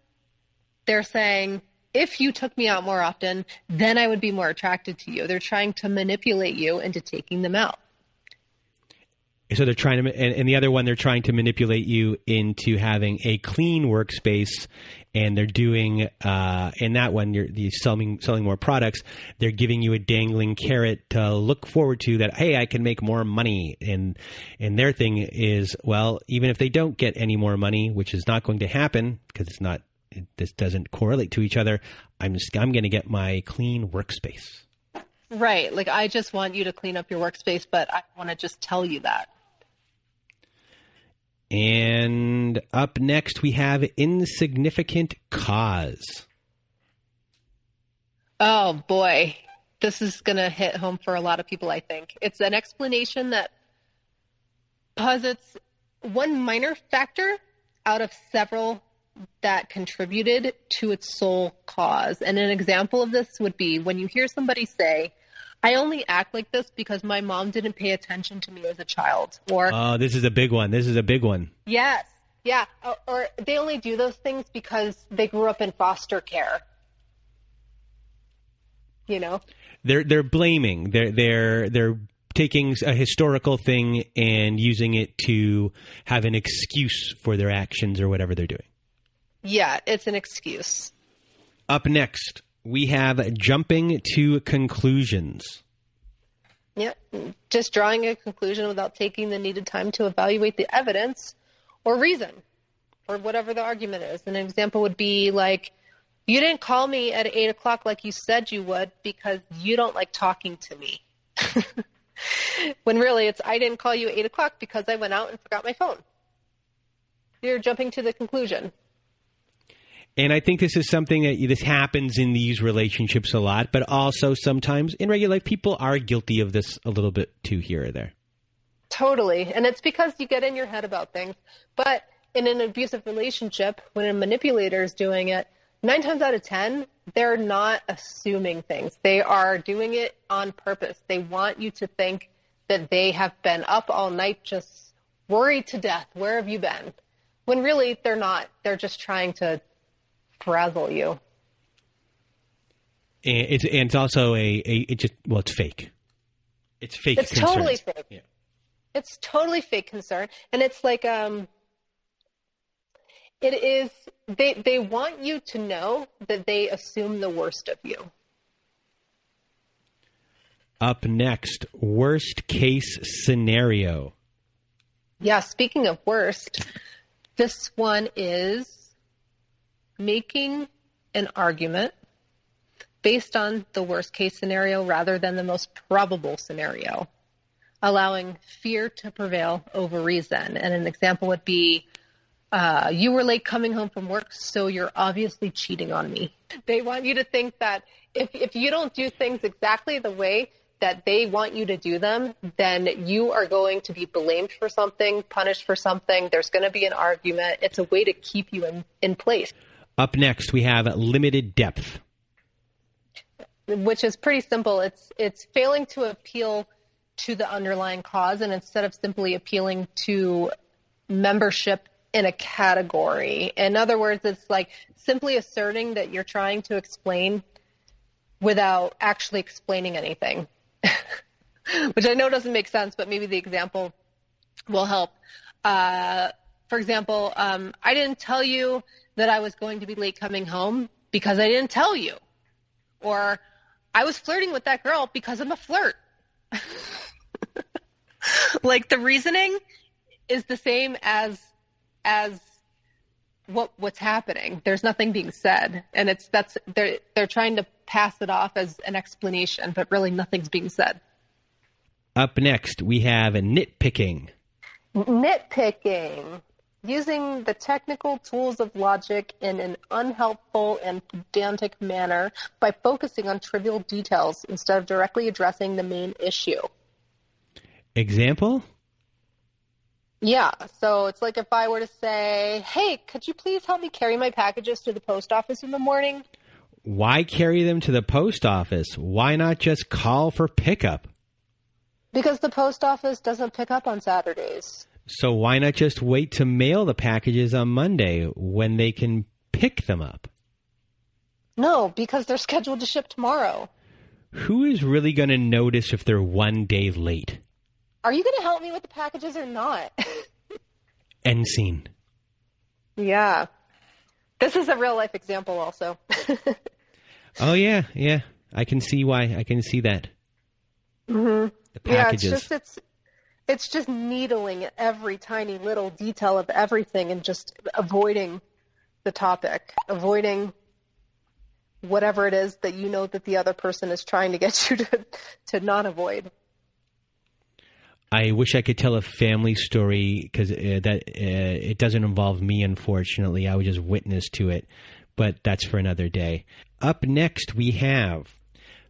Speaker 2: they're saying, if you took me out more often, then I would be more attracted to you. They're trying to manipulate you into taking them out.
Speaker 1: So they're trying to, and the other one, they're trying to manipulate you into having a clean workspace, and they're doing, in that one, you're selling more products. They're giving you a dangling carrot to look forward to that, hey, I can make more money. And their thing is, well, even if they don't get any more money, which is not going to happen because this doesn't correlate to each other, I'm going to get my clean workspace.
Speaker 2: Right. Like, I just want you to clean up your workspace, but I want to just tell you that.
Speaker 1: And up next, we have Insignificant Cause.
Speaker 2: Oh, boy. This is going to hit home for a lot of people, I think. It's an explanation that posits one minor factor out of several that contributed to its sole cause. And an example of this would be when you hear somebody say, I only act like this because my mom didn't pay attention to me as a child. Or,
Speaker 1: oh, this is a big one. This is a big one.
Speaker 2: Yes. Yeah. Or they only do those things because they grew up in foster care. You know?
Speaker 1: They're blaming. They're taking a historical thing and using it to have an excuse for their actions or whatever they're doing.
Speaker 2: Yeah, it's an excuse.
Speaker 1: Up next, we have Jumping to Conclusions.
Speaker 2: Yeah, just drawing a conclusion without taking the needed time to evaluate the evidence or reason for whatever the argument is. An example would be like, you didn't call me at 8 o'clock like you said you would because you don't like talking to me. When really it's, I didn't call you at 8 o'clock because I went out and forgot my phone. You're jumping to the conclusion.
Speaker 1: And I think this is something that this happens in these relationships a lot, but also sometimes in regular life, people are guilty of this a little bit too here or there.
Speaker 2: Totally. And it's because you get in your head about things. But in an abusive relationship, when a manipulator is doing it, 9 times out of 10, they're not assuming things. They are doing it on purpose. They want you to think that they have been up all night just worried to death. Where have you been? When really they're not. They're just trying to frazzle you.
Speaker 1: And it's also it's fake. It's fake.
Speaker 2: It's
Speaker 1: concern.
Speaker 2: Totally fake.
Speaker 1: Yeah.
Speaker 2: It's totally fake concern. And it's like, it is, they want you to know that they assume the worst of you.
Speaker 1: Up next, worst case scenario.
Speaker 2: Yeah, speaking of worst, this one is making an argument based on the worst case scenario rather than the most probable scenario, allowing fear to prevail over reason. And an example would be, you were late coming home from work, so you're obviously cheating on me. They want you to think that if you don't do things exactly the way that they want you to do them, then you are going to be blamed for something, punished for something. There's going to be an argument. It's a way to keep you in place.
Speaker 1: Up next, we have limited depth,
Speaker 2: which is pretty simple. It's failing to appeal to the underlying cause, and instead of simply appealing to membership in a category. In other words, it's like simply asserting that you're trying to explain without actually explaining anything, which I know doesn't make sense, but maybe the example will help. For example, I didn't tell you that I was going to be late coming home because I didn't tell you. Or I was flirting with that girl because I'm a flirt. Like the reasoning is the same as what's happening. There's nothing being said, and they're trying to pass it off as an explanation, but really nothing's being said.
Speaker 1: Up next, we have nitpicking.
Speaker 2: Nitpicking. Using the technical tools of logic in an unhelpful and pedantic manner by focusing on trivial details instead of directly addressing the main issue.
Speaker 1: Example?
Speaker 2: Yeah, so it's like if I were to say, hey, could you please help me carry my packages to the post office in the morning?
Speaker 1: Why carry them to the post office? Why not just call for pickup?
Speaker 2: Because the post office doesn't pick up on Saturdays.
Speaker 1: So why not just wait to mail the packages on Monday when they can pick them up?
Speaker 2: No, because they're scheduled to ship tomorrow.
Speaker 1: Who is really going to notice if they're one day late?
Speaker 2: Are you going to help me with the packages or not?
Speaker 1: End scene.
Speaker 2: Yeah. This is a real life example also.
Speaker 1: Oh, yeah. I can see why. I can see that.
Speaker 2: Mm-hmm.
Speaker 1: The packages.
Speaker 2: Yeah, it's just needling at every tiny little detail of everything and just avoiding the topic, avoiding whatever it is that you know that the other person is trying to get you to not avoid.
Speaker 1: I wish I could tell a family story because it doesn't involve me, unfortunately. I was just witness to it, but that's for another day. Up next, we have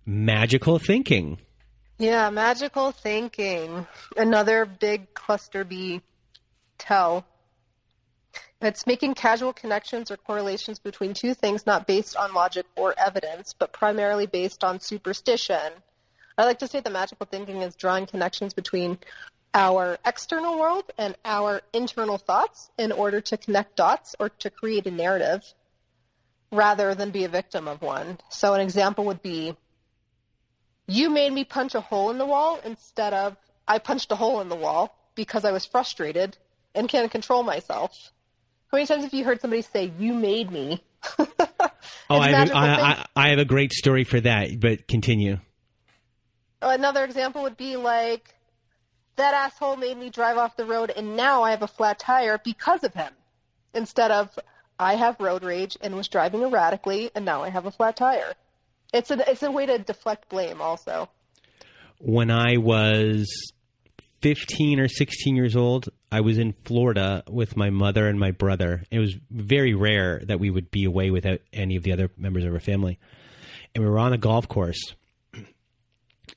Speaker 1: magical thinking.
Speaker 2: Yeah, magical thinking. Another big cluster B tell. It's making casual connections or correlations between two things not based on logic or evidence, but primarily based on superstition. I like to say that magical thinking is drawing connections between our external world and our internal thoughts in order to connect dots or to create a narrative rather than be a victim of one. So an example would be, you made me punch a hole in the wall instead of I punched a hole in the wall because I was frustrated and can't control myself. How many times have you heard somebody say, you made me?
Speaker 1: I have a great story for that, but continue.
Speaker 2: Another example would be like, that asshole made me drive off the road and now I have a flat tire because of him. Instead of, I have road rage and was driving erratically and now I have a flat tire. It's a way to deflect blame also.
Speaker 1: When I was 15 or 16 years old, I was in Florida with my mother and my brother. It was very rare that we would be away without any of the other members of our family. And we were on a golf course.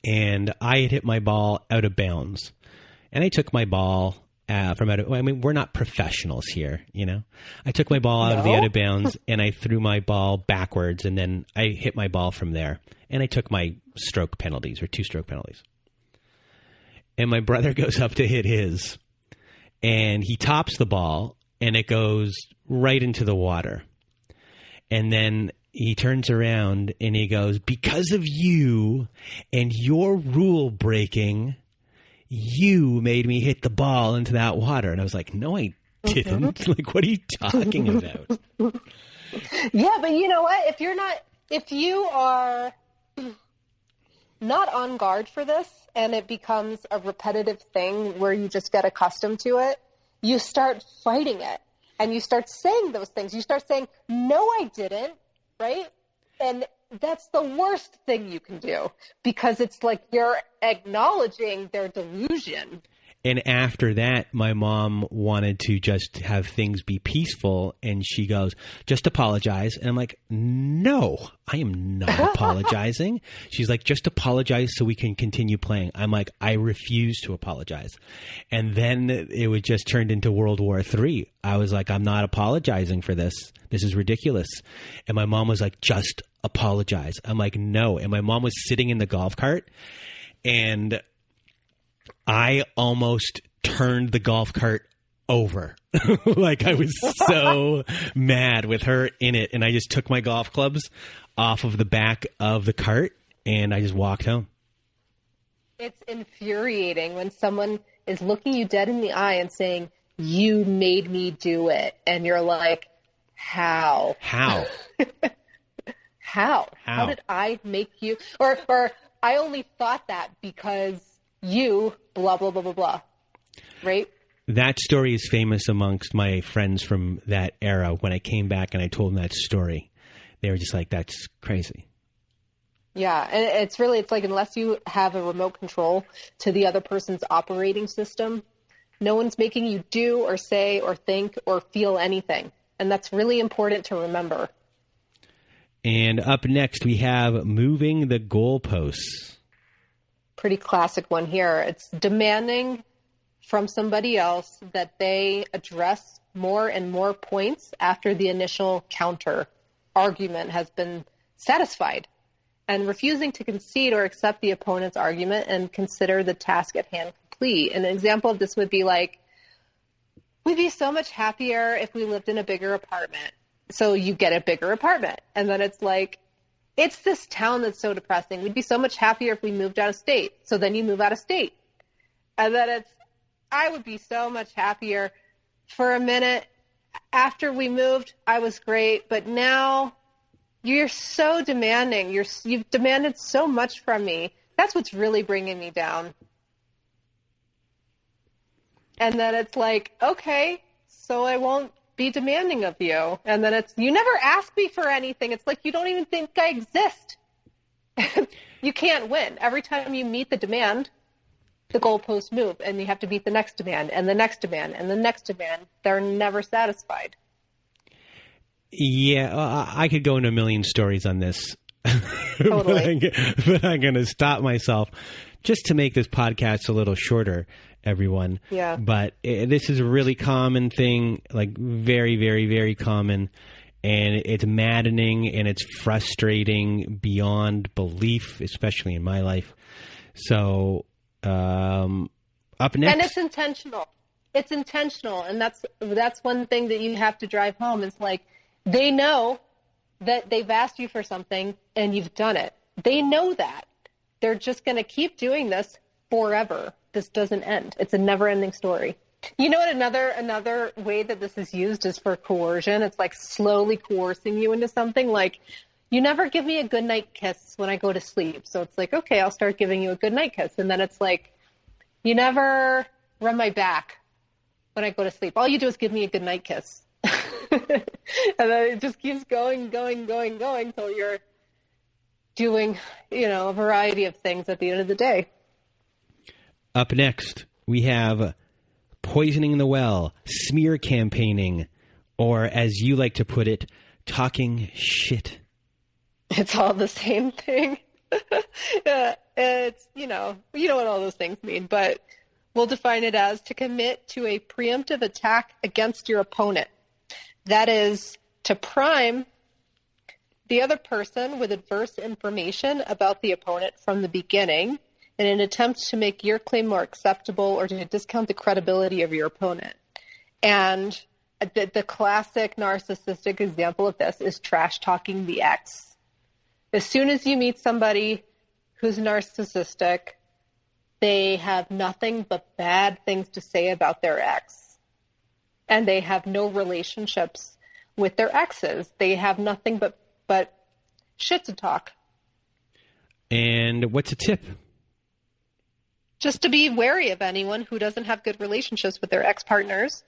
Speaker 1: And I had hit my ball out of bounds. And I took my ball from out of... I mean, we're not professionals here, you know? I took my ball out of the out of bounds, and I threw my ball backwards, and then I hit my ball from there. And I took my stroke penalties, or 2-stroke penalties. And my brother goes up to hit his, and he tops the ball, and it goes right into the water. And then he turns around, and he goes, because of you and your rule breaking, you made me hit the ball into that water. And I was like, no, I didn't. Like, what are you talking about?
Speaker 2: Yeah, but you know what? If you are not on guard for this and it becomes a repetitive thing where you just get accustomed to it, you start fighting it. and you start saying those things. You start saying, no, I didn't, right? And that's the worst thing you can do, because it's like you're acknowledging their delusion.
Speaker 1: And after that, my mom wanted to just have things be peaceful, and she goes, just apologize. And I'm like, no, I am not apologizing. She's like, just apologize so we can continue playing. I'm like, I refuse to apologize. And then it would just turned into World War III. I was like, I'm not apologizing for this. This is ridiculous. And my mom was like, just apologize. I'm like, no. And my mom was sitting in the golf cart, and I almost turned the golf cart over. Like, I was so mad with her in it. And I just took my golf clubs off of the back of the cart and I just walked home.
Speaker 2: It's infuriating when someone is looking you dead in the eye and saying, you made me do it. And you're like, how?
Speaker 1: How?
Speaker 2: How did I make you? Or I only thought that because you blah, blah, blah, blah, blah. Right?
Speaker 1: That story is famous amongst my friends from that era. When I came back and I told them that story, they were just like, that's crazy.
Speaker 2: Yeah. And it's like, unless you have a remote control to the other person's operating system, no one's making you do or say or think or feel anything. And that's really important to remember.
Speaker 1: And up next, we have moving the goalposts.
Speaker 2: Pretty classic one here. It's demanding from somebody else that they address more and more points after the initial counter argument has been satisfied, and refusing to concede or accept the opponent's argument and consider the task at hand complete. An example of this would be like, we'd be so much happier if we lived in a bigger apartment. So you get a bigger apartment. And then it's like, it's this town that's so depressing. We'd be so much happier if we moved out of state. So then you move out of state. And then it's, I would be so much happier for a minute. After we moved, I was great. But now you're so demanding. You've demanded so much from me. That's what's really bringing me down. And then it's like, okay, so I won't be demanding of you. And then it's, you never ask me for anything. It's like, you don't even think I exist. You can't win. Every time you meet the demand, the goalposts move, and you have to meet the next demand and the next demand and the next demand. They're never satisfied.
Speaker 1: Yeah, I could go into a million stories on this.
Speaker 2: Totally.
Speaker 1: but I'm going to stop myself just to make this podcast a little shorter, everyone.
Speaker 2: Yeah.
Speaker 1: But this is a really common thing, like very, very, very common. And it's maddening and it's frustrating beyond belief, especially in my life. So up next.
Speaker 2: And it's intentional. It's intentional. And that's one thing that you have to drive home. It's like, they know that they've asked you for something and you've done it. They know that. They're just going to keep doing this forever. This doesn't end. It's a never-ending story. You know what? Another way that this is used is for coercion. It's like slowly coercing you into something. Like, you never give me a goodnight kiss when I go to sleep. So it's like, okay, I'll start giving you a goodnight kiss. And then it's like, you never rub my back when I go to sleep. All you do is give me a goodnight kiss. And then it just keeps going till you're doing, a variety of things at the end of the day.
Speaker 1: Up next, we have poisoning the well, smear campaigning, or as you like to put it, talking shit.
Speaker 2: It's all the same thing. It's, you know what all those things mean, but we'll define it as to commit to a preemptive attack against your opponent. That is to prime the other person with adverse information about the opponent from the beginning in an attempt to make your claim more acceptable or to discount the credibility of your opponent. And the classic narcissistic example of this is trash talking the ex. As soon as you meet somebody who's narcissistic, they have nothing but bad things to say about their ex. And they have no relationships with their exes. They have nothing but shit to talk.
Speaker 1: And what's a tip?
Speaker 2: Just to be wary of anyone who doesn't have good relationships with their ex-partners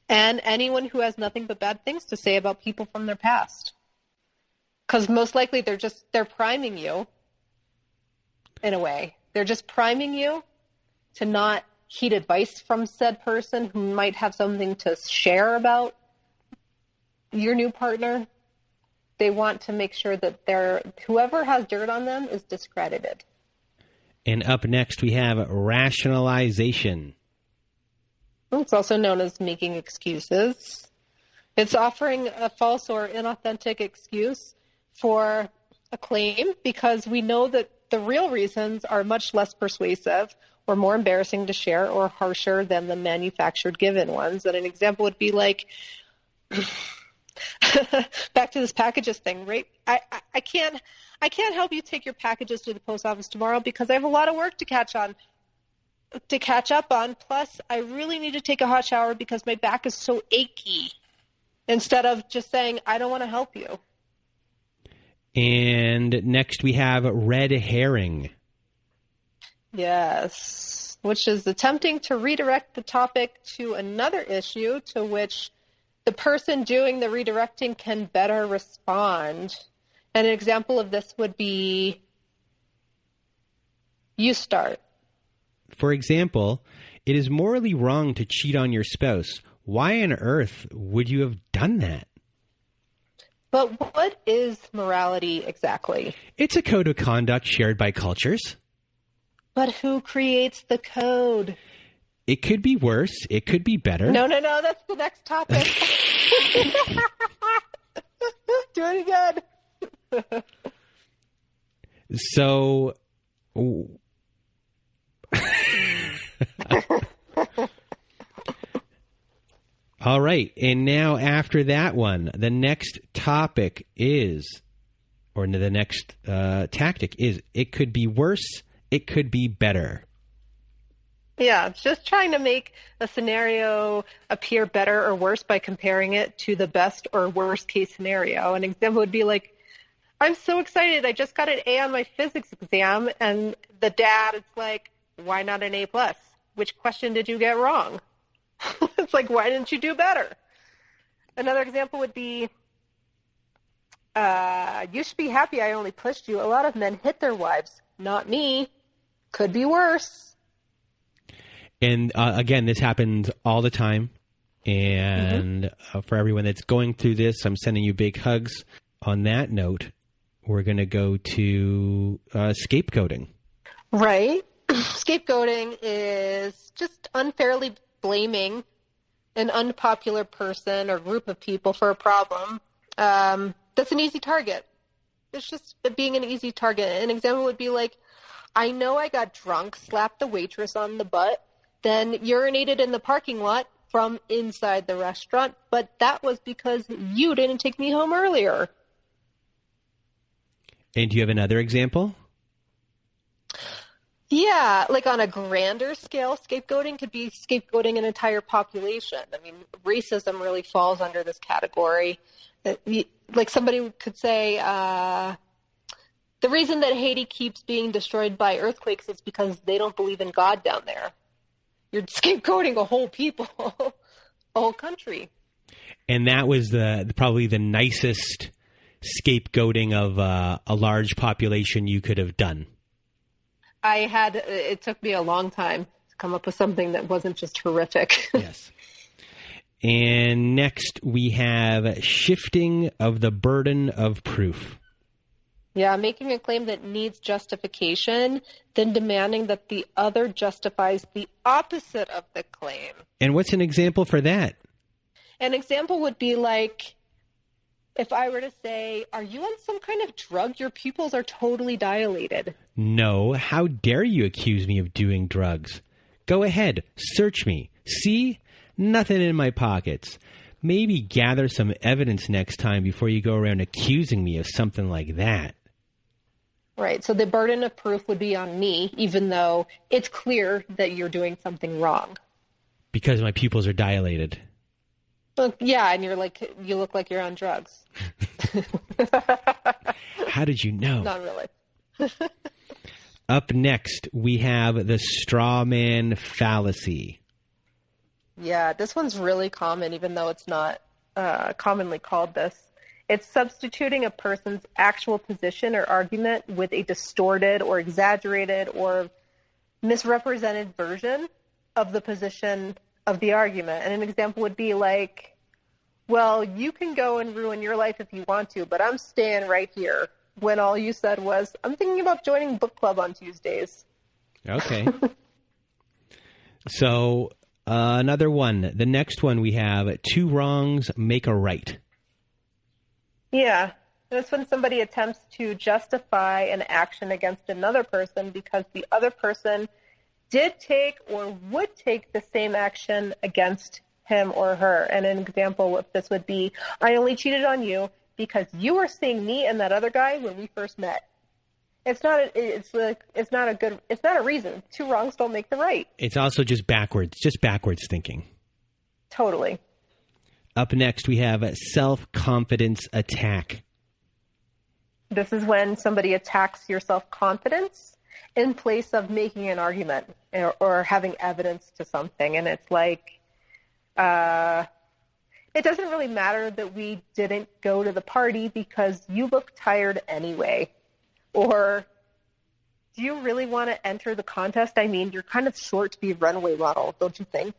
Speaker 2: and anyone who has nothing but bad things to say about people from their past. Because most likely they're priming you in a way. They're just priming you to not heed advice from said person who might have something to share about your new partner. They want to make sure that whoever has dirt on them is discredited.
Speaker 1: And up next, we have rationalization.
Speaker 2: It's also known as making excuses. It's offering a false or inauthentic excuse for a claim because we know that the real reasons are much less persuasive or more embarrassing to share or harsher than the manufactured given ones. And an example would be like, back to this packages thing, right? I can't help you take your packages to the post office tomorrow because I have a lot of work to catch up on. Plus, I really need to take a hot shower because my back is so achy. Instead of just saying, I don't want to help you.
Speaker 1: And next we have red herring.
Speaker 2: Yes, which is attempting to redirect the topic to another issue to which the person doing the redirecting can better respond. And an example of this would be, you start.
Speaker 1: For example, it is morally wrong to cheat on your spouse. Why on earth would you have done that?
Speaker 2: But what is morality exactly?
Speaker 1: It's a code of conduct shared by cultures.
Speaker 2: But who creates the code?
Speaker 1: It could be worse. It could be better.
Speaker 2: No, that's the next topic. Do it again.
Speaker 1: So, all right. And now after that one, the next topic is, or the next tactic is, it could be worse. It could be better.
Speaker 2: Yeah, just trying to make a scenario appear better or worse by comparing it to the best or worst case scenario. An example would be like, I'm so excited. I just got an A on my physics exam. And the dad is like, why not an A+? Which question did you get wrong? It's like, why didn't you do better? Another example would be, you should be happy I only pushed you. A lot of men hit their wives. Not me. Could be worse.
Speaker 1: And again, this happens all the time. And for everyone that's going through this, I'm sending you big hugs. On that note, we're going to go to scapegoating. Right.
Speaker 2: Scapegoating is just unfairly blaming an unpopular person or group of people for a problem. That's an easy target. It's just being an easy target. An example would be like, I know I got drunk, slapped the waitress on the butt, then urinated in the parking lot from inside the restaurant, but that was because you didn't take me home earlier.
Speaker 1: And do you have another example?
Speaker 2: Yeah, like on a grander scale, scapegoating could be scapegoating an entire population. I mean, racism really falls under this category. Like somebody could say, the reason that Haiti keeps being destroyed by earthquakes is because they don't believe in God down there. You're scapegoating a whole people, a whole country.
Speaker 1: And that was probably the nicest scapegoating of a large population you could have done.
Speaker 2: It took me a long time to come up with something that wasn't just horrific.
Speaker 1: Yes. And next we have shifting of the burden of proof.
Speaker 2: Yeah, making a claim that needs justification, then demanding that the other justifies the opposite of the claim.
Speaker 1: And what's an example for that?
Speaker 2: An example would be like, if I were to say, are you on some kind of drug? Your pupils are totally dilated.
Speaker 1: No, how dare you accuse me of doing drugs? Go ahead, search me. See? Nothing in my pockets. Maybe gather some evidence next time before you go around accusing me of something like that.
Speaker 2: Right, so the burden of proof would be on me, even though it's clear that you're doing something wrong.
Speaker 1: Because my pupils are dilated.
Speaker 2: Well, yeah, and you look like you're on drugs.
Speaker 1: How did you know?
Speaker 2: Not really.
Speaker 1: Up next, we have the Straw Man Fallacy.
Speaker 2: Yeah, this one's really common, even though it's not commonly called this. It's substituting a person's actual position or argument with a distorted or exaggerated or misrepresented version of the position of the argument. And an example would be like, well, you can go and ruin your life if you want to, but I'm staying right here, when all you said was, I'm thinking about joining book club on Tuesdays.
Speaker 1: Okay. So another one. The next one we have, two wrongs make a right.
Speaker 2: Yeah. That's when somebody attempts to justify an action against another person because the other person did take or would take the same action against him or her. And an example of this would be, I only cheated on you because you were seeing me and that other guy when we first met. It's not a reason. Two wrongs don't make the right.
Speaker 1: It's also just backwards thinking.
Speaker 2: Totally.
Speaker 1: Up next, we have a self-confidence attack.
Speaker 2: This is when somebody attacks your self-confidence in place of making an argument or having evidence to something. And it's like, it doesn't really matter that we didn't go to the party because you look tired anyway. Or, do you really want to enter the contest? I mean, you're kind of short to be a runway model, don't you think?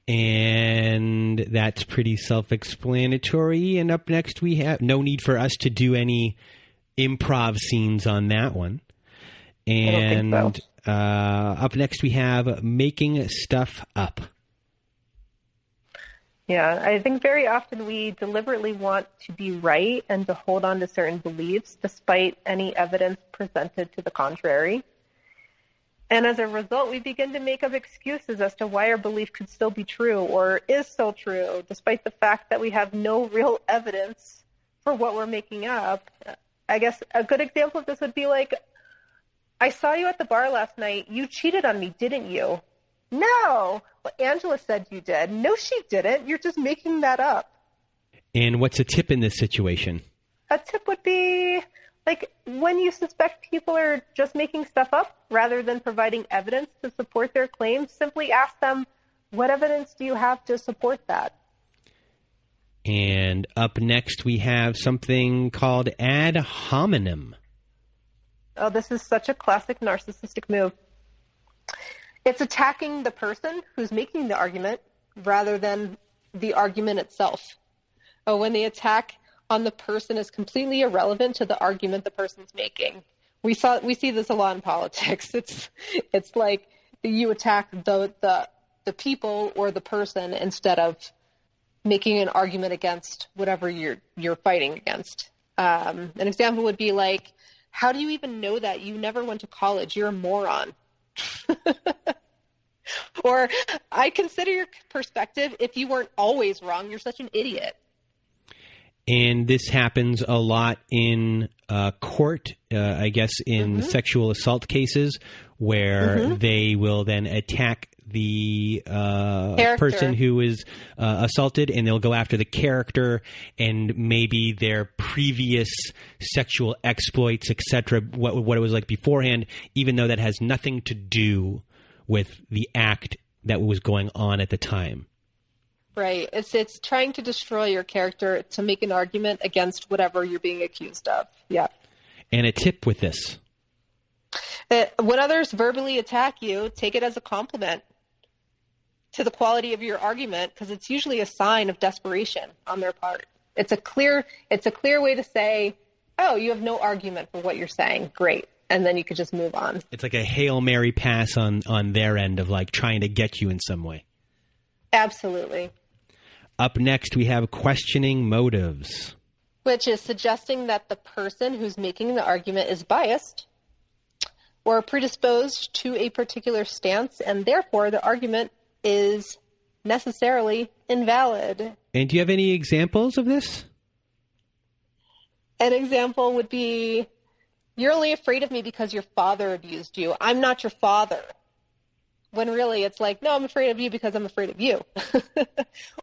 Speaker 1: And that's pretty self-explanatory. And up next, we have no need for us to do any improv scenes on that one. And
Speaker 2: I don't think so.
Speaker 1: Up next, we have making stuff up.
Speaker 2: Yeah, I think very often we deliberately want to be right and to hold on to certain beliefs despite any evidence presented to the contrary. And as a result, we begin to make up excuses as to why our belief could still be true or is still true, despite the fact that we have no real evidence for what we're making up. I guess a good example of this would be like, I saw you at the bar last night. You cheated on me, didn't you? No. Well, Angela said you did. No, she didn't. You're just making that up.
Speaker 1: And what's a tip in this situation?
Speaker 2: A tip would be, like, when you suspect people are just making stuff up rather than providing evidence to support their claims, simply ask them, what evidence do you have to support that?
Speaker 1: And up next, we have something called ad hominem.
Speaker 2: Oh, this is such a classic narcissistic move. It's attacking the person who's making the argument rather than the argument itself. Oh, when the attack on the person is completely irrelevant to the argument the person's making. We see this a lot in politics. It's like you attack the people or the person instead of making an argument against whatever you're fighting against. An example would be like, how do you even know that? You never went to college. You're a moron. Or, I consider your perspective, if you weren't always wrong, you're such an idiot.
Speaker 1: And this happens a lot in court, I guess, in sexual assault cases, where they will then attack the person who is assaulted, and they'll go after the character and maybe their previous sexual exploits, etc., what it was like beforehand, even though that has nothing to do with the act that was going on at the time.
Speaker 2: Right. It's trying to destroy your character to make an argument against whatever you're being accused of. Yeah.
Speaker 1: And a tip with this.
Speaker 2: When others verbally attack you, take it as a compliment to the quality of your argument, because it's usually a sign of desperation on their part. It's a clear way to say, oh, you have no argument for what you're saying. Great. And then you could just move on. It's
Speaker 1: like a Hail Mary pass on their end of like trying to get you in some way.
Speaker 2: Absolutely.
Speaker 1: Up next, we have questioning motives.
Speaker 2: Which is suggesting that the person who's making the argument is biased or predisposed to a particular stance, and therefore the argument is necessarily invalid.
Speaker 1: And do you have any examples of this?
Speaker 2: An example would be, you're only afraid of me because your father abused you. I'm not your father. When really it's like, no, I'm afraid of you because I'm afraid of you.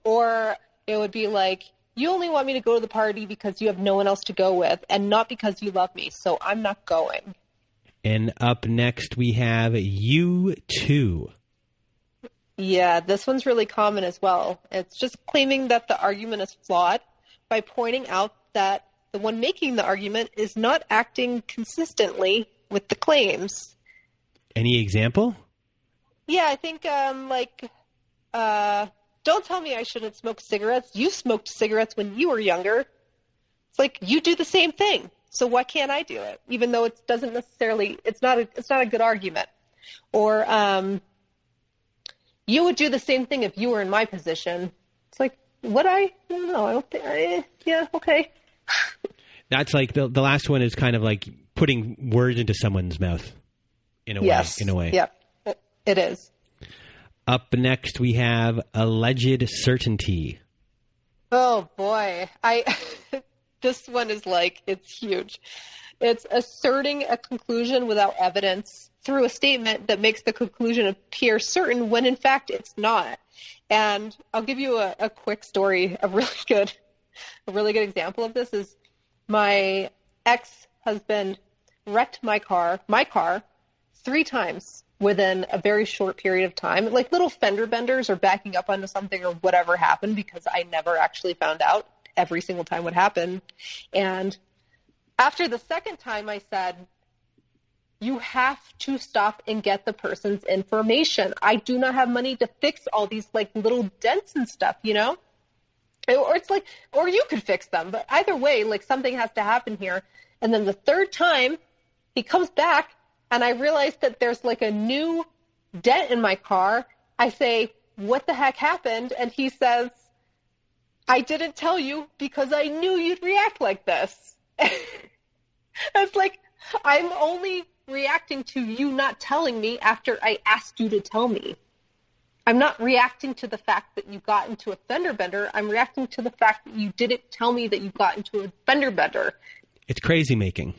Speaker 2: Or it would be like, you only want me to go to the party because you have no one else to go with and not because you love me, so I'm not going.
Speaker 1: And up next, we have you too.
Speaker 2: Yeah, this one's really common as well. It's just claiming that the argument is flawed by pointing out that the one making the argument is not acting consistently with the claims.
Speaker 1: Any example?
Speaker 2: Yeah, I think, don't tell me I shouldn't smoke cigarettes. You smoked cigarettes when you were younger. It's like, you do the same thing. So why can't I do it? Even though it doesn't necessarily, it's not a good argument. Or, you would do the same thing if you were in my position. It's like, would I? I don't know. I don't think, yeah, okay.
Speaker 1: That's like, the last one is kind of like putting words into someone's mouth. In a way.
Speaker 2: Yep, it is.
Speaker 1: Up next, we have alleged certainty.
Speaker 2: Oh, boy. This one is like, it's huge. It's asserting a conclusion without evidence through a statement that makes the conclusion appear certain when, in fact, it's not. And I'll give you a quick story. A really good example of this is my ex-husband wrecked my car 3 times within a very short period of time. Like little fender benders or backing up onto something or whatever happened, because I never actually found out every single time what happened. And after the second time, I said, you have to stop and get the person's information. I do not have money to fix all these like little dents and stuff, you know? Or it's like, or you could fix them. But either way, like something has to happen here. And then the third time he comes back, and I realize that there's like a new dent in my car. I say, what the heck happened? And he says, I didn't tell you because I knew you'd react like this. It's like, I'm only reacting to you not telling me after I asked you to tell me. I'm not reacting to the fact that you got into a fender bender. I'm reacting to the fact that you didn't tell me that you got into a fender bender.
Speaker 1: It's crazy making.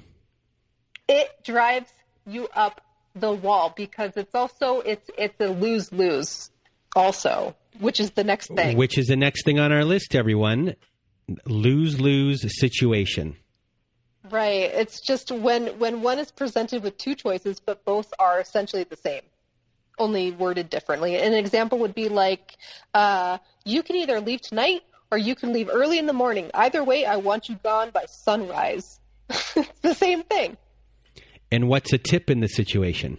Speaker 2: It drives you up the wall because it's a lose-lose also, which is the next thing.
Speaker 1: Which is the next thing on our list, everyone. Lose-lose situation.
Speaker 2: Right. It's just when one is presented with 2 choices, but both are essentially the same, only worded differently. An example would be like, you can either leave tonight or you can leave early in the morning. Either way, I want you gone by sunrise. It's the same thing.
Speaker 1: And what's a tip in this situation?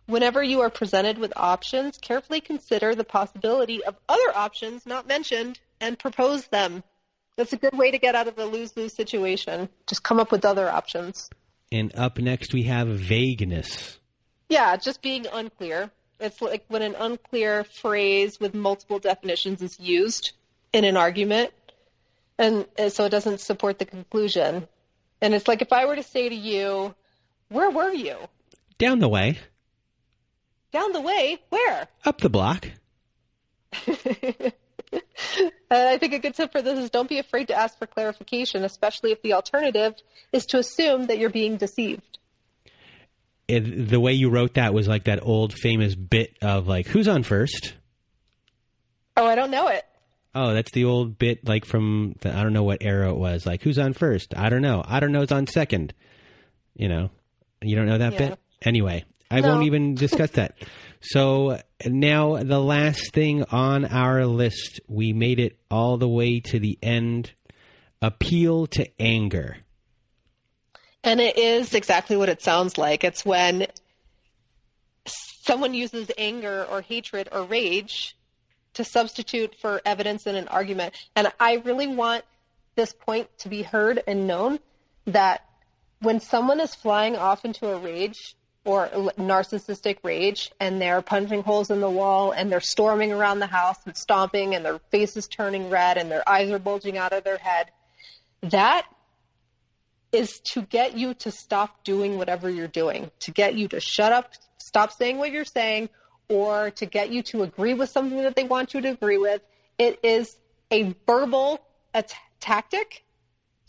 Speaker 2: Whenever you are presented with options, carefully consider the possibility of other options not mentioned and propose them. That's a good way to get out of a lose-lose situation. Just come up with other options.
Speaker 1: And up next, we have vagueness.
Speaker 2: Yeah, just being unclear. It's like when an unclear phrase with multiple definitions is used in an argument, and so it doesn't support the conclusion. And it's like if I were to say to you, where were you?
Speaker 1: Down the way.
Speaker 2: Down the way? Where?
Speaker 1: Up the block.
Speaker 2: I think a good tip for this is don't be afraid to ask for clarification, especially if the alternative is to assume that you're being deceived.
Speaker 1: The way you wrote that was like that old famous bit of like, who's on first?
Speaker 2: Oh, I don't know it.
Speaker 1: Oh, that's the old bit like from, I don't know what era it was. Like, who's on first? I don't know. I don't know is on second. You know, you don't know that bit? Anyway, I won't even discuss that. So now the last thing on our list, we made it all the way to the end. Appeal to anger.
Speaker 2: And it is exactly what it sounds like. It's when someone uses anger or hatred or rage to substitute for evidence in an argument. And I really want this point to be heard and known that when someone is flying off into a rage or narcissistic rage and they're punching holes in the wall and they're storming around the house and stomping and their face is turning red and their eyes are bulging out of their head, that is to get you to stop doing whatever you're doing, to get you to shut up, stop saying what you're saying, or to get you to agree with something that they want you to agree with. It is a verbal tactic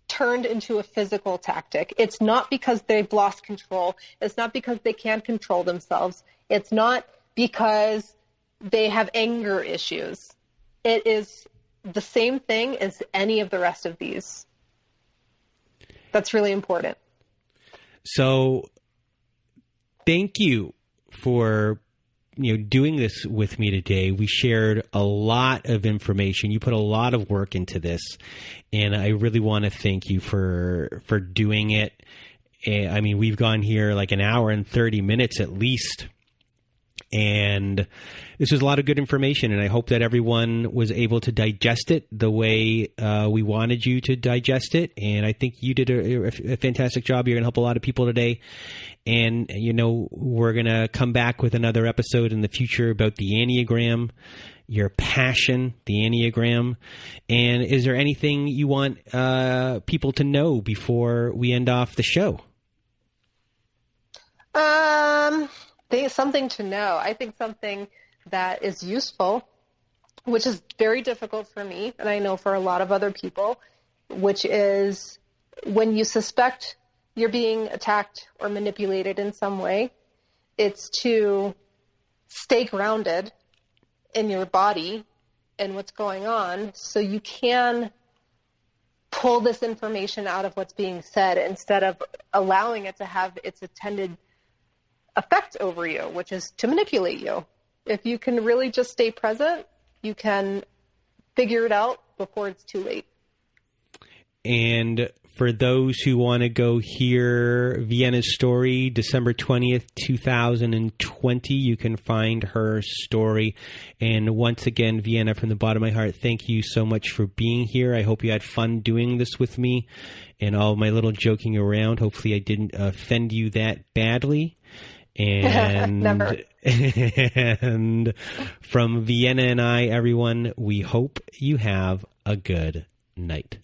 Speaker 2: turned into a physical tactic. It's not because they've lost control. It's not because they can't control themselves. It's not because they have anger issues. It is the same thing as any of the rest of these. That's really important.
Speaker 1: So thank you for doing this with me today. We shared a lot of information. You put a lot of work into this, and I really want to thank you for doing it. I mean, we've gone here like an hour and 30 minutes at least. And this was a lot of good information, and I hope that everyone was able to digest it the way we wanted you to digest it. And I think you did a fantastic job. You're going to help a lot of people today. And, we're going to come back with another episode in the future about the Enneagram, your passion, the Enneagram. And is there anything you want people to know before we end off the show?
Speaker 2: Something to know. I think something that is useful, which is very difficult for me, and I know for a lot of other people, which is when you suspect you're being attacked or manipulated in some way, it's to stay grounded in your body and what's going on so you can pull this information out of what's being said instead of allowing it to have its intended effect over you, which is to manipulate you. If you can really just stay present, you can figure it out before it's too late.
Speaker 1: And for those who want to go hear Vienna's story, December 20th, 2020, you can find her story. And once again, Vienna, from the bottom of my heart, thank you so much for being here. I hope you had fun doing this with me and all my little joking around. Hopefully I didn't offend you that badly. And
Speaker 2: never.
Speaker 1: And from Vienna and I, everyone, we hope you have a good night.